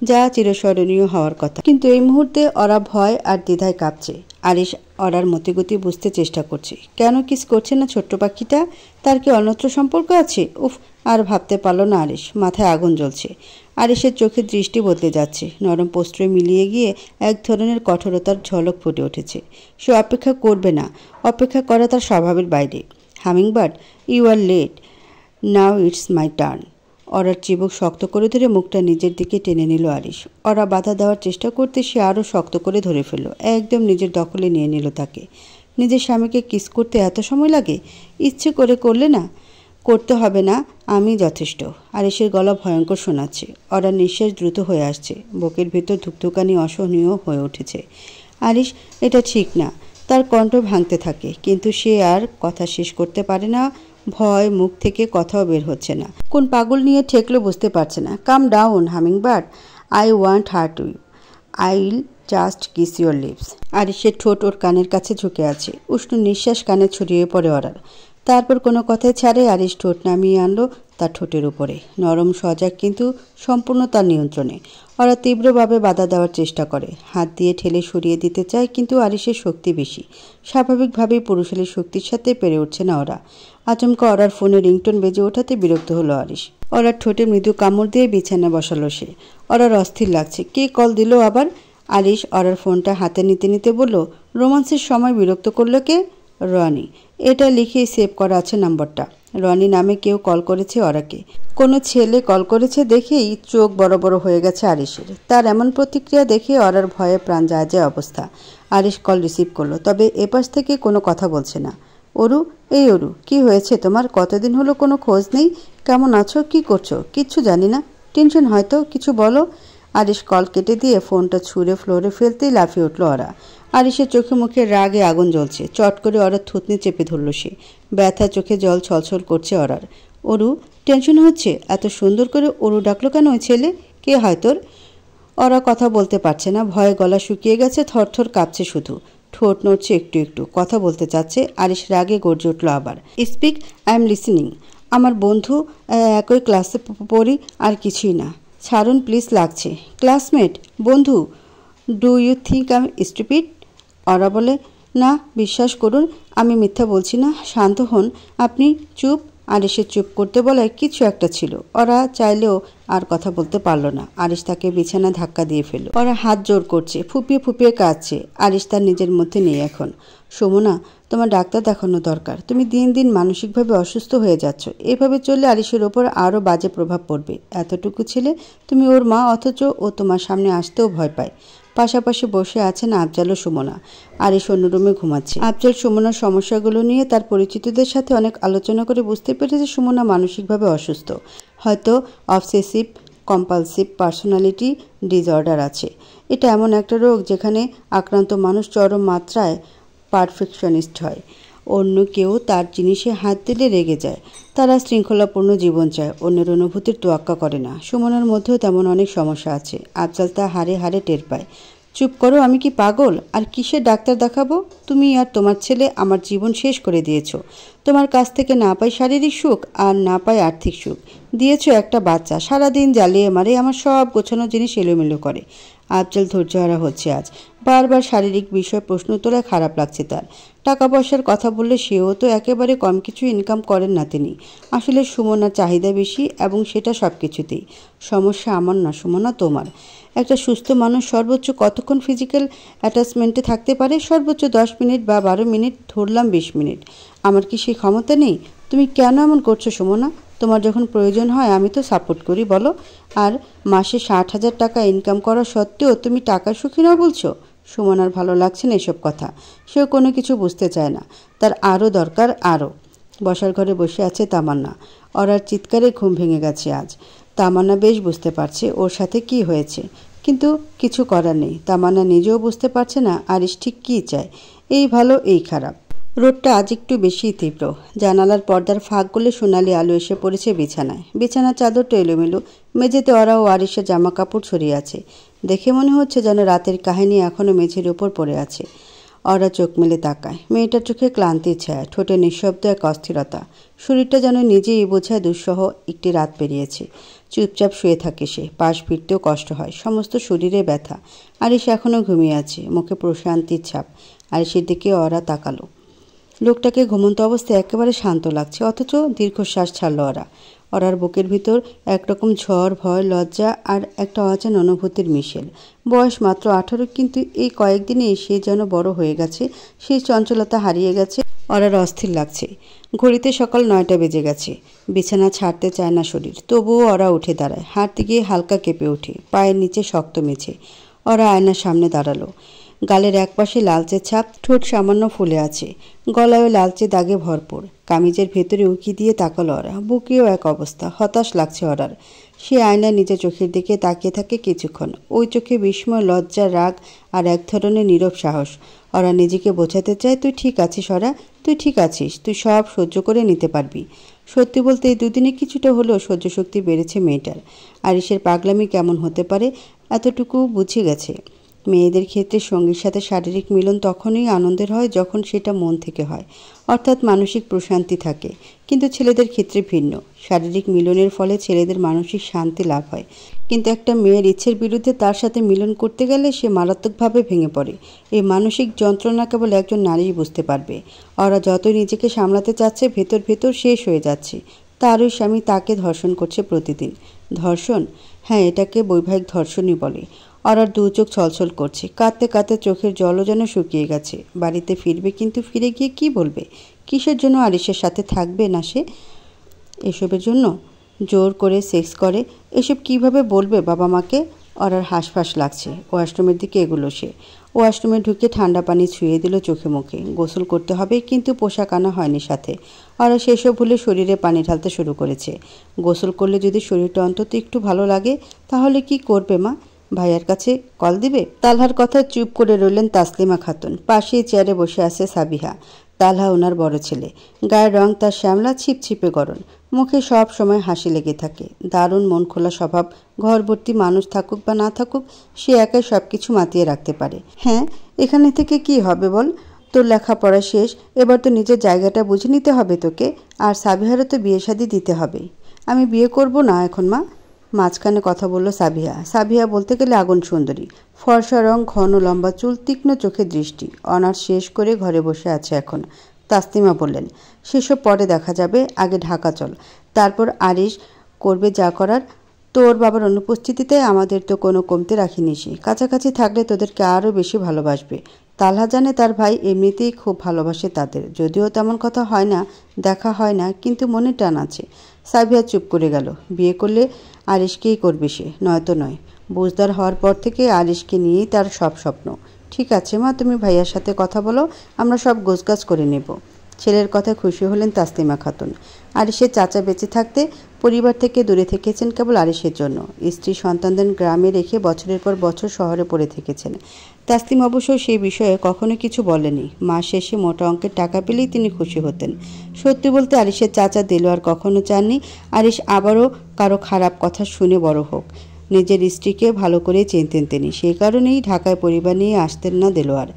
যা চিরস্মরণীয় হওয়ার কথা। কিন্তু এই মুহূর্তে ওরা ভয় আর দ্বিধায় কাঁপছে। আরিশ ওরার মতিগতি বুঝতে চেষ্টা করছে। কেন কিস করছে না ছোট্ট পাখিটা? তার কি অন্যত্র সম্পর্ক আছে? উফ, আর ভাবতে পারল না আরিশ। মাথায় আগুন জ্বলছে। আরিশের চোখের দৃষ্টি বদলে যাচ্ছে। নরম প্রশ্রয় মিলিয়ে গিয়ে এক ধরনের কঠোরতার ঝলক ফুটে উঠেছে। সে অপেক্ষা করবে না। অপেক্ষা করা তার স্বভাবের বাইরে। Hummingbird, you are late, now it's my turn. ওরার চিবুক শক্ত করে ধরে মুখটা নিজের দিকে টেনে নিল আরিশ। ওরা বাধা দেওয়ার চেষ্টা করতে সে আরও শক্ত করে ধরে ফেলল। একদম নিজের দখলে নিয়ে নিল তাকে। নিজের স্বামীকে কিস করতে এত সময় লাগে? ইচ্ছে করে করলে না, করতে হবে না, আমি যথেষ্ট। আরিশের গলা ভয়ঙ্কর শোনাচ্ছে। ওরা নিঃশ্বাস দ্রুত হয়ে আসছে। বুকের ভিতর ধুকধুকানি অসহনীয় হয়ে উঠেছে। আরিশ, এটা ঠিক না। তার কণ্ঠ ভাঙতে থাকে, কিন্তু সে আর কথা শেষ করতে পারে না। ভয়, মুখ থেকে কথাও বের হচ্ছে না। কোন পাগল নিয়ে ঠেকলো বুঝতে পারছে না। Calm down hummingbird, I want her to you, I will just kiss your lips. আরিশের ঠোঁট ওর কানের কাছে ঝুঁকে আছে। উষ্ণ নিঃশ্বাস কানে ছড়িয়ে পড়ে অরার। তারপর কোনো কথাই ছাড়ে আরিশ ঠোঁট নামিয়ে আনলো তার ঠোঁটের উপরে। নরম সজাগ কিন্তু সম্পূর্ণ তার নিয়ন্ত্রণে। ওরা তীব্রভাবে বাধা দেওয়ার চেষ্টা করে, হাত দিয়ে ঠেলে সরিয়ে দিতে চায়, কিন্তু আরিশের শক্তি বেশি। স্বাভাবিকভাবেই পুরুষালী শক্তির সাথে পেরে উঠছে না ওরা। আচমকা অরার ফোনে রিংটোন বেজে ওঠাতে বিরক্ত হলো আরিশ। অরার ঠোঁটে মৃদু কামড় দিয়ে বিছানায় বসালো সে। অরার অস্থির লাগছে। কে কল দিল আবার? আরিশ অরার ফোনটা হাতে নিতে নিতে বলল, রোমান্সের সময় বিরক্ত করলো কে? রনি। এটা লিখেই সেভ করা আছে নাম্বারটা। রনি নামে কেউ কল করেছে অরাকে। কোনো ছেলে কল করেছে দেখেই চোখ বড় বড় হয়ে গেছে আরিশের। তার এমন প্রতিক্রিয়া দেখে অরার ভয়ে প্রাণ যায় যায় অবস্থা। আরিশ কল রিসিভ করলো, তবে এপাশ থেকে কোনো কথা বলছে না। অরু, এই অরু, কি হয়েছে তোমার? কতদিন হলো কোনো খোঁজ নেই। কেমন আছো? কি করছো? কিচ্ছু জানি না। টেনশন হয়তো, কিছু বলো। আরিশ কল কেটে দিয়ে ফোনটা ছুঁড়ে ফ্লোরে ফেলতেই লাফিয়ে উঠল অরা। আরিশের চোখে মুখে রাগে আগুন জ্বলছে। চট করে অরার থুতনি চেপে ধরল সে। ব্যথা চোখে জল ছলছল করছে অরার। অরু, টেনশন হচ্ছে? এত সুন্দর করে অরু ডাকলো কেন ওই ছেলে? কে হয় তোর? অরা কথা বলতে পারছে না, ভয়ে গলা শুকিয়ে গেছে, থরথর কাঁপছে শুধু। ঠোঁট নড়ছে একটু একটু, কথা বলতে চাচ্ছে। আরিশ রাগে গর্জে উঠল আবার। Speak, I am listening. আমার বন্ধু, একই ক্লাসে পড়ি, আর কিছুই না। ছাড়ুন প্লিজ, লাগছে। ক্লাসমেট? বন্ধু? Do you think I am stupid? ওরা বলে, না, বিশ্বাস করুন আমি মিথ্যা বলছি না। শান্ত হন আপনি। চুপ। আরিশে চুপ করতে বলায় কিছু একটা ছিল। ওরা চাইলেও আর কথা বলতে পারল না। আরিশ তাকে বিছানা ধাক্কা দিয়ে ফেলল। ওরা হাত জোর করছে, ফুপিয়ে ফুপিয়ে কাঁদছে। আরিশ তার নিজের মধ্যে নেই এখন। সুমনা, তোমার ডাক্তার দেখানো দরকার। তুমি দিন দিন মানসিকভাবে অসুস্থ হয়ে যাচ্ছ। এভাবে চললে আরিশের ওপর আরও বাজে প্রভাব পড়বে। এতটুকু ছেলে, তুমি ওর মা, অথচ ও তোমার সামনে আসতেও ভয় পায়। পাশাপাশি বসে আছেন আফজাল ও সুমনা। আরিশ অন্য রুমে ঘুমাচ্ছে। আফজাল সুমনার সমস্যাগুলো নিয়ে তার পরিচিতদের সাথে অনেক আলোচনা করে বুঝতে পেরেছে সুমনা মানসিকভাবে অসুস্থ। হয়তো অবসেসিভ কম্পালসিভ পার্সোনালিটি ডিসঅর্ডার আছে। এটা এমন একটা রোগ যেখানে আক্রান্ত মানুষ চরম মাত্রায় পারফেকশনিস্ট হয়। অন্য কেউ তার জিনিসে হাত দিলে রেগে যায়। তারা শৃঙ্খলাপূর্ণ জীবন চায়, অন্যের অনুভূতির তোয়াক্কা করে না। সুমনার মধ্যেও তেমন অনেক সমস্যা আছে। আফজাল তা হাড়ে হাড়ে টের পায়। চুপ করো, আমি কি পাগল? আর কিসের ডাক্তার দেখাবো? তুমি আর তোমার ছেলে আমার জীবন শেষ করে দিয়েছো। তোমার কাছ থেকে না পাই শারীরিক সুখ, আর না পাই আর্থিক সুখ। দিয়েছো একটা বাচ্চা, সারাদিন জ্বালিয়ে মারে, আমার সব গোছানো জিনিস এলোমেলো করে। আফজাল ধৈর্যহারা হচ্ছে আজ। বারবার শারীরিক বিষয়ে প্রশ্ন তোলায় খারাপ লাগছে তার। টাকা পয়সার কথা বললে সেও তো একেবারে কম কিছু ইনকাম করেন না তিনি। আসলে সুমনার চাহিদা বেশি, এবং সেটা সব কিছুতেই। সমস্যা আমার না সুমনা, তোমার। একটা সুস্থ মানুষ সর্বোচ্চ কতক্ষণ ফিজিক্যাল অ্যাটাচমেন্টে থাকতে পারে? সর্বোচ্চ 10 মিনিট বা 12 মিনিট, ধরলাম 20 মিনিট। আমার কি সেই ক্ষমতা নেই? তুমি কেন এমন করছো সুমনা? তোমার যখন প্রয়োজন হয় আমি তো সাপোর্ট করি, বলো। আর মাসে 60,000 টাকা ইনকাম করা সত্ত্বেও তুমি টাকার সুখী না বলছো? সুমনার ভালো লাগছে না এসব কথা। সেও কোনো কিছু বুঝতে চায় না। তার আরও দরকার আরও। বসার ঘরে বসে আছে তামান্না। অরার চিৎকারে ঘুম ভেঙে গেছে আজ। তামান্না বেশ বুঝতে পারছে ওর সাথে কি হয়েছে, কিন্তু কিছু করার নেই। তামান্না নিজেও বুঝতে পারছে না আরিশ ঠিক কী চায়। এই ভালো, এই খারাপ। রোদটা আজ একটু বেশি তীব্র। জানালার পর্দার ফাঁক গলে সোনালি আলো এসে পড়েছে বিছানায়। বিছানার চাদরটা এলোমেলো। মেঝেতে ওরা ও আরিশের জামা কাপড় ছড়িয়ে আছে। দেখে মনে হচ্ছে যেন রাতের কাহিনী এখনও মেঝের ওপর পড়ে আছে। ওরা চোখ মেলে তাকায়। মেয়েটার চোখে ক্লান্তির ছায়া, ঠোঁটে নিঃশব্দ এক অস্থিরতা। শরীরটা যেন নিজেই বোঝায় দুঃসহ একটি রাত পেরিয়েছে। চুপচাপ শুয়ে থাকে সে। পাশ ফিরতেও কষ্ট হয়, সমস্ত শরীরে ব্যথা। আরিশ এখনও ঘুমিয়ে আছে, মুখে প্রশান্তির ছাপ। আরিশের দিকে ওরা তাকালো। লোকটাকে ঘুমন্ত অবস্থায় একেবারে শান্ত লাগছে, অথচ দীর্ঘশ্বাস ছাড়ল ওরা। ওরার বুকের ভিতর একরকম ঝড়, ভয়, লজ্জা আর একটা অজানা অনুভূতির মিশেল। বয়স মাত্র 18, কিন্তু এই কয়েকদিনে সে যেন বড় হয়ে গেছে। সেই চঞ্চলতা হারিয়ে গেছে। ওরার অস্থির লাগছে। ঘড়িতে সকাল 9টা বেজে গেছে। বিছানা ছাড়তে চায় না শরীর, তবুও ওরা উঠে দাঁড়ায়। হাঁটতে গিয়ে হালকা কেঁপে ওঠে, পায়ের নিচে শক্ত মেঝে। ওরা আয়নার সামনে দাঁড়ালো। গালের একপাশে লালচে ছাপ, ঠোঁট সামান্য ফুলে আছে, গলায়ও লালচে দাগে ভরপুর। কামিজের ভেতরে উকি দিয়ে তাকালো ওরা। বুকেও এক অবস্থা, হতাশ লাগছে ওরার। সে আয়নায় নিজের চোখের দিকে তাকিয়ে থাকে কিছুক্ষণ। ওই চোখে বিস্ময়, লজ্জা, রাগ আর এক ধরনের নীরব সাহস। ওরা নিজেকে বোঝাতে চায়, তুই ঠিক আছিস ওরা, তুই ঠিক আছিস, তুই সব সহ্য করে নিতে পারবি। সত্যি বলতে এই দুদিনে কিছুটা হলেও সহ্য শক্তি বেড়েছে মেয়েটার। আরিশের পাগলামি কেমন হতে পারে এতটুকু বুঝে গেছে। মেয়েদের ক্ষেত্রে সঙ্গীর সাথে শারীরিক মিলন তখনই আনন্দের হয় যখন সেটা মন থেকে হয়, অর্থাৎ মানসিক প্রশান্তি থাকে। কিন্তু ছেলেদের ক্ষেত্রে ভিন্ন। শারীরিক মিলনের ফলে ছেলেদের মানসিক শান্তি লাভ হয়, কিন্তু একটা মেয়ের ইচ্ছের বিরুদ্ধে তার সাথে মিলন করতে গেলে সে মারাত্মকভাবে ভেঙে পড়ে। এই মানসিক যন্ত্রণা কেবল একজন নারীই বুঝতে পারবে। ওরা যতই নিজেকে সামলাতে চাচ্ছে, ভেতর ভেতর শেষ হয়ে যাচ্ছে। তারই স্বামী তাকে ধর্ষণ করছে প্রতিদিন। ধর্ষণ? হ্যাঁ, এটাকে বৈবাহিক ধর্ষণই বলে। ওরার দু চোখ ছলছল করছে, কাঁদতে কাঁদতে চোখের জলও যেন শুকিয়ে গেছে। বাড়িতে ফিরবে, কিন্তু ফিরে গিয়ে কি বলবে? কিসের জন্য আরিশের সাথে থাকবে না সে? এসবের জন্য জোর করে সেক্স করে, এসব কিভাবে বলবে বাবা মাকে? ওরার হাঁসফাঁস লাগছে। ওয়াশরুমের দিকে এগুলো সে। ওয়াশরুমে ঢুকে ঠান্ডা পানি ছুঁয়ে দিল চোখে মুখে। গোসল করতে হবে, কিন্তু পোশাক আনা হয়নি সাথে। ওরা সেসব ভুলে শরীরে পানি ঢালতে শুরু করেছে। গোসল করলে যদি শরীরটা অন্তত একটু ভালো লাগে, তাহলে কি করবে মা? ভাইয়ার কাছে কল দিবে? তালহার কথা চুপ করে রইলেন তাসলিমা খাতুন। পাশেই চেয়ারে বসে আছে সাবিহা। তালহা ওনার বড় ছেলে। গায়ের রং তার শ্যামলা, ছিপছিপে গরম। মুখে সব সময় হাসি লেগে থাকে। দারুণ মন খোলা স্বভাব। ঘর ভর্তি মানুষ থাকুক বা না থাকুক, সে একাই সব কিছু মাতিয়ে রাখতে পারে। হ্যাঁ, এখানে থেকে কি হবে বল? তোর লেখাপড়া শেষ, এবার তো নিজের জায়গাটা বুঝে নিতে হবে তোকে। আর সাবিহারও তো বিয়ে শাদি দিতে হবে। আমি বিয়ে করব না এখন মা। মাঝখানে কথা বলল সাবিহা। সাবিহা বলতে গেলে আগুন সুন্দরী। ফর্সা রং, ঘন লম্বা চুল, তীক্ষ্ণ চোখের দৃষ্টি। অনার্স শেষ করে ঘরে বসে আছে এখন। তাসলিমা বললেন, সেসব পরে দেখা যাবে, আগে ঢাকা চল, তারপর আরিশ করবে যা করার। তোর বাবার অনুপস্থিতিতে আমাদের তো কোনো কমতে রাখিনি সে। কাছাকাছি থাকলে তোদেরকে আরও বেশি ভালোবাসবে। তালহা জানে তার ভাই এমনিতেই খুব ভালোবাসে তাদের, যদিও তেমন কথা হয় না, দেখা হয় না, কিন্তু মনে টান আছে। সাবিহা চুপ করে গেল। বিয়ে করলে আরিশকেই করবে সে, নয়তো নয়। বুঝদার হওয়ার পর থেকে আরিশকে নিয়েই তার সব স্বপ্ন। ঠিক আছে মা, তুমি ভাইয়ার সাথে কথা বলো, আমরা সব গোছগাছ করে নেব। ছেলের কথায় খুশি হলেন তাসলিমা খাতুন। আরিশের চাচা বেঁচে থাকতে পরিবার থেকে দূরে থেকেছেন কেবল আরিশের জন্য। স্ত্রী সন্তানদের গ্রামে রেখে বছরের পর বছর শহরে পড়ে থেকেছেন। তাসলিম অবশ্য সেই বিষয়ে কখনো কিছু বলেনি। মাস শেষে মোটা অঙ্কের টাকা পেলেই তিনি খুশি হতেন। সত্যি বলতে আরিশের চাচা দেলোয়ার কখনো চাননি আরিশ আবারও কারো খারাপ কথা শুনে বড় হোক। নিজের স্ত্রীকে ভালো করে চিনতেন তিনি, সেই কারণেই ঢাকায় পরিবার নিয়ে আসতেন না দেলোয়ার।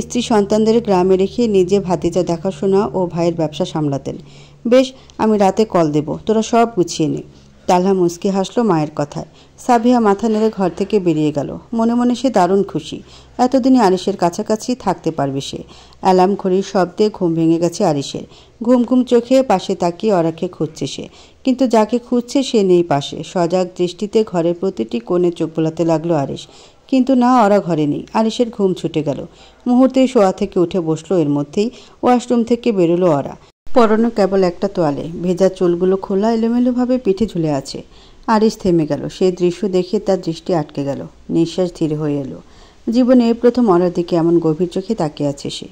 স্ত্রী সন্তানদের গ্রামে রেখে নিজে ভাতিজা দেখাশোনা ও ভাইয়ের ব্যবসা সামলাতেন। বেশ, আমি রাতে কল দেব, তোরা সব গুছিয়ে নে। তালহা মুচকি হাসলো মায়ের কথায়। সাবিহা মাথা নেড়ে ঘর থেকে বেরিয়ে গেল। মনে মনে সে দারুণ খুশি। এতদিনে আরিশের কাছাকাছি থাকতে পারবে সে। অ্যালার্ম ঘড়ির শব্দে ঘুম ভেঙে গেছে আরিশের। ঘুম ঘুম চোখে পাশে তাকিয়ে অরাকে খুঁজছে সে, কিন্তু যাকে খুঁজছে সে নেই পাশে। সজাগ দৃষ্টিতে ঘরের প্রতিটি কোণে চোখ বোলাতে লাগলো আরিশ, কিন্তু না, ওরা ঘরে নেই। আরিশের ঘুম ছুটে গেল। মুহূর্তেই শোয়া থেকে উঠে বসলো। এর মধ্যেই ওয়াশরুম থেকে বেরোলো ওরা। পরনে কেবল একটা তোয়ালে, ভেজা চুলগুলো খোলা এলোমেলোভাবে পিঠে ঝুলে আছে। আরিশ থেমে গেল। সেই দৃশ্য দেখে তার দৃষ্টি আটকে গেল। নিঃশ্বাস ধীরে হয়ে এলো। জীবনে এই প্রথম ওরার দিকে এমন গভীর চোখে তাকিয়ে আছে সে।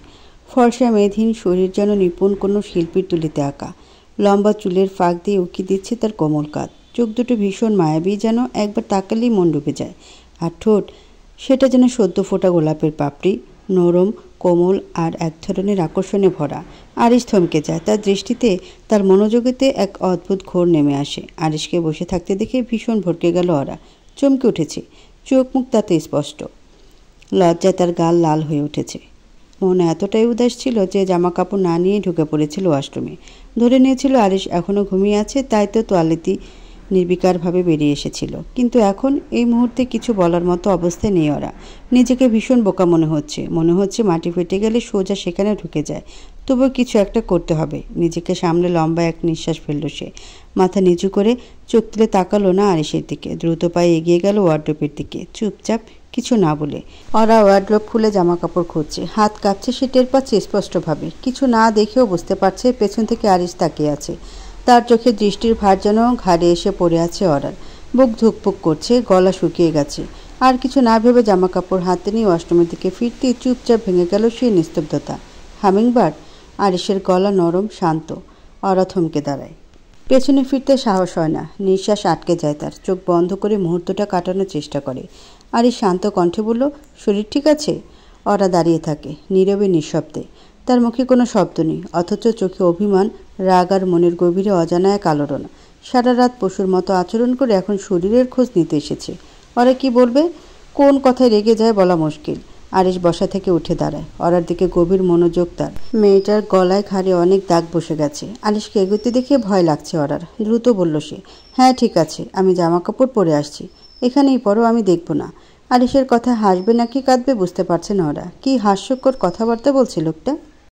ফর্সা মেধহীন শরীর যেন নিপুণ কোনো শিল্পীর তুলিতে আঁকা। লম্বা চুলের ফাঁক দিয়ে উঁকি দিচ্ছে তার কোমল কাঁধ। চোখ দুটো ভীষণ মায়াবী, যেন একবার তাকালেই মন ডুবে যায়। আর ঠোঁট, সেটা যেন সদ্য ফোটা গোলাপের পাপড়ি, নরম, কোমল আর এক ধরনের আকর্ষণে ভরা। আরিশ থমকে যায়। তার দৃষ্টিতে, তার মনোযোগেতে এক অদ্ভুত ঘোর নেমে আসে। আরিশকে বসে থাকতে দেখে ভীষণ ভড়কে গেল ওরা। চমকে উঠেছে। চোখ মুখ তাতে স্পষ্ট। লজ্জায় তার গাল লাল হয়ে উঠেছে। মনে এতটাই উদাস ছিল যে জামা কাপড় না নিয়ে ঢুকে পড়েছিল ওয়াশরুমে। ধরে নিয়েছিল আরিশ এখনও ঘুমিয়ে আছে, তাই তো তোয়ালেতি নির্বিকারভাবে বেরিয়ে এসেছিল। কিন্তু এখন এই মুহূর্তে কিছু বলার মতো অবস্থায় নেই ওরা। নিজেকে ভীষণ বোকা মনে হচ্ছে মাটি ফেটে গেলে সোজা সেখানে ঢুকে যায়। তবুও কিছু একটা করতে হবে। নিজেকে সামলে লম্বা এক নিঃশ্বাস ফেলল সে। মাথা নিচু করে চোখ তুলে তাকালো না আরিশের দিকে। দ্রুত পায়ে এগিয়ে গেল ওয়ার্ড্রোবের দিকে, চুপচাপ, কিছু না বলে। ওরা ওয়ার্ড্রোব খুলে জামা কাপড় খুঁজছে। হাত কাঁপছে, সে টের পাচ্ছে স্পষ্টভাবে। কিছু না দেখেও বুঝতে পারছে পেছন থেকে আরিশ তাকিয়ে আছে। তার চোখে দৃষ্টির ভার যেন ঘাড়ে এসে পড়ে আছে ওরার। বুক ধুকপুক করছে, গলা শুকিয়ে গেছে। আর কিছু না ভেবে জামা কাপড় হাতে নিয়ে ওয়াশরুমের দিকে ফিরতেই চুপচাপ ভেঙে গেল সেই নিস্তব্ধতা। হামিংবার্ড? আরিশের গলা নরম, শান্ত। ওরা থমকে দাঁড়ায়। পেছনে ফিরতে সাহস হয় না। নিঃশ্বাস আটকে যায় তার। চোখ বন্ধ করে মুহূর্তটা কাটানোর চেষ্টা করে। আরিশ শান্ত কণ্ঠে বলল, শরীর ঠিক আছে? ওরা দাঁড়িয়ে থাকে নীরবে নিঃশব্দে। তার মুখে কোনো শব্দ নেই, অথচ চোখে অভিমান, রাগ আর মনের গভীরে অজানা এক আলোড়ন। সারা রাত পশুর মতো আচরণ করে এখন শরীরের খোঁজ নিতে এসেছে। ওরা কি বলবে, কোন কথায় রেগে যায় বলা মুশকিল। আরিশ বসা থেকে উঠে দাঁড়ায়, ওরার দিকে গভীর মনোযোগ তার। মেয়েটার গলায় ঘাড়ে অনেক দাগ বসে গেছে। আরিশকে এগোতে দেখে ভয় লাগছে ওরার। দ্রুত বলল সে, হ্যাঁ ঠিক আছে, আমি জামা কাপড় পরে আসছি, এখানেই পরো, আমি দেখব না। আরিশের কথা হাসবে নাকি কাঁদবে বুঝতে পারছে না ওরা। কি হাস্যকর কথাবার্তা বলছে লোকটা।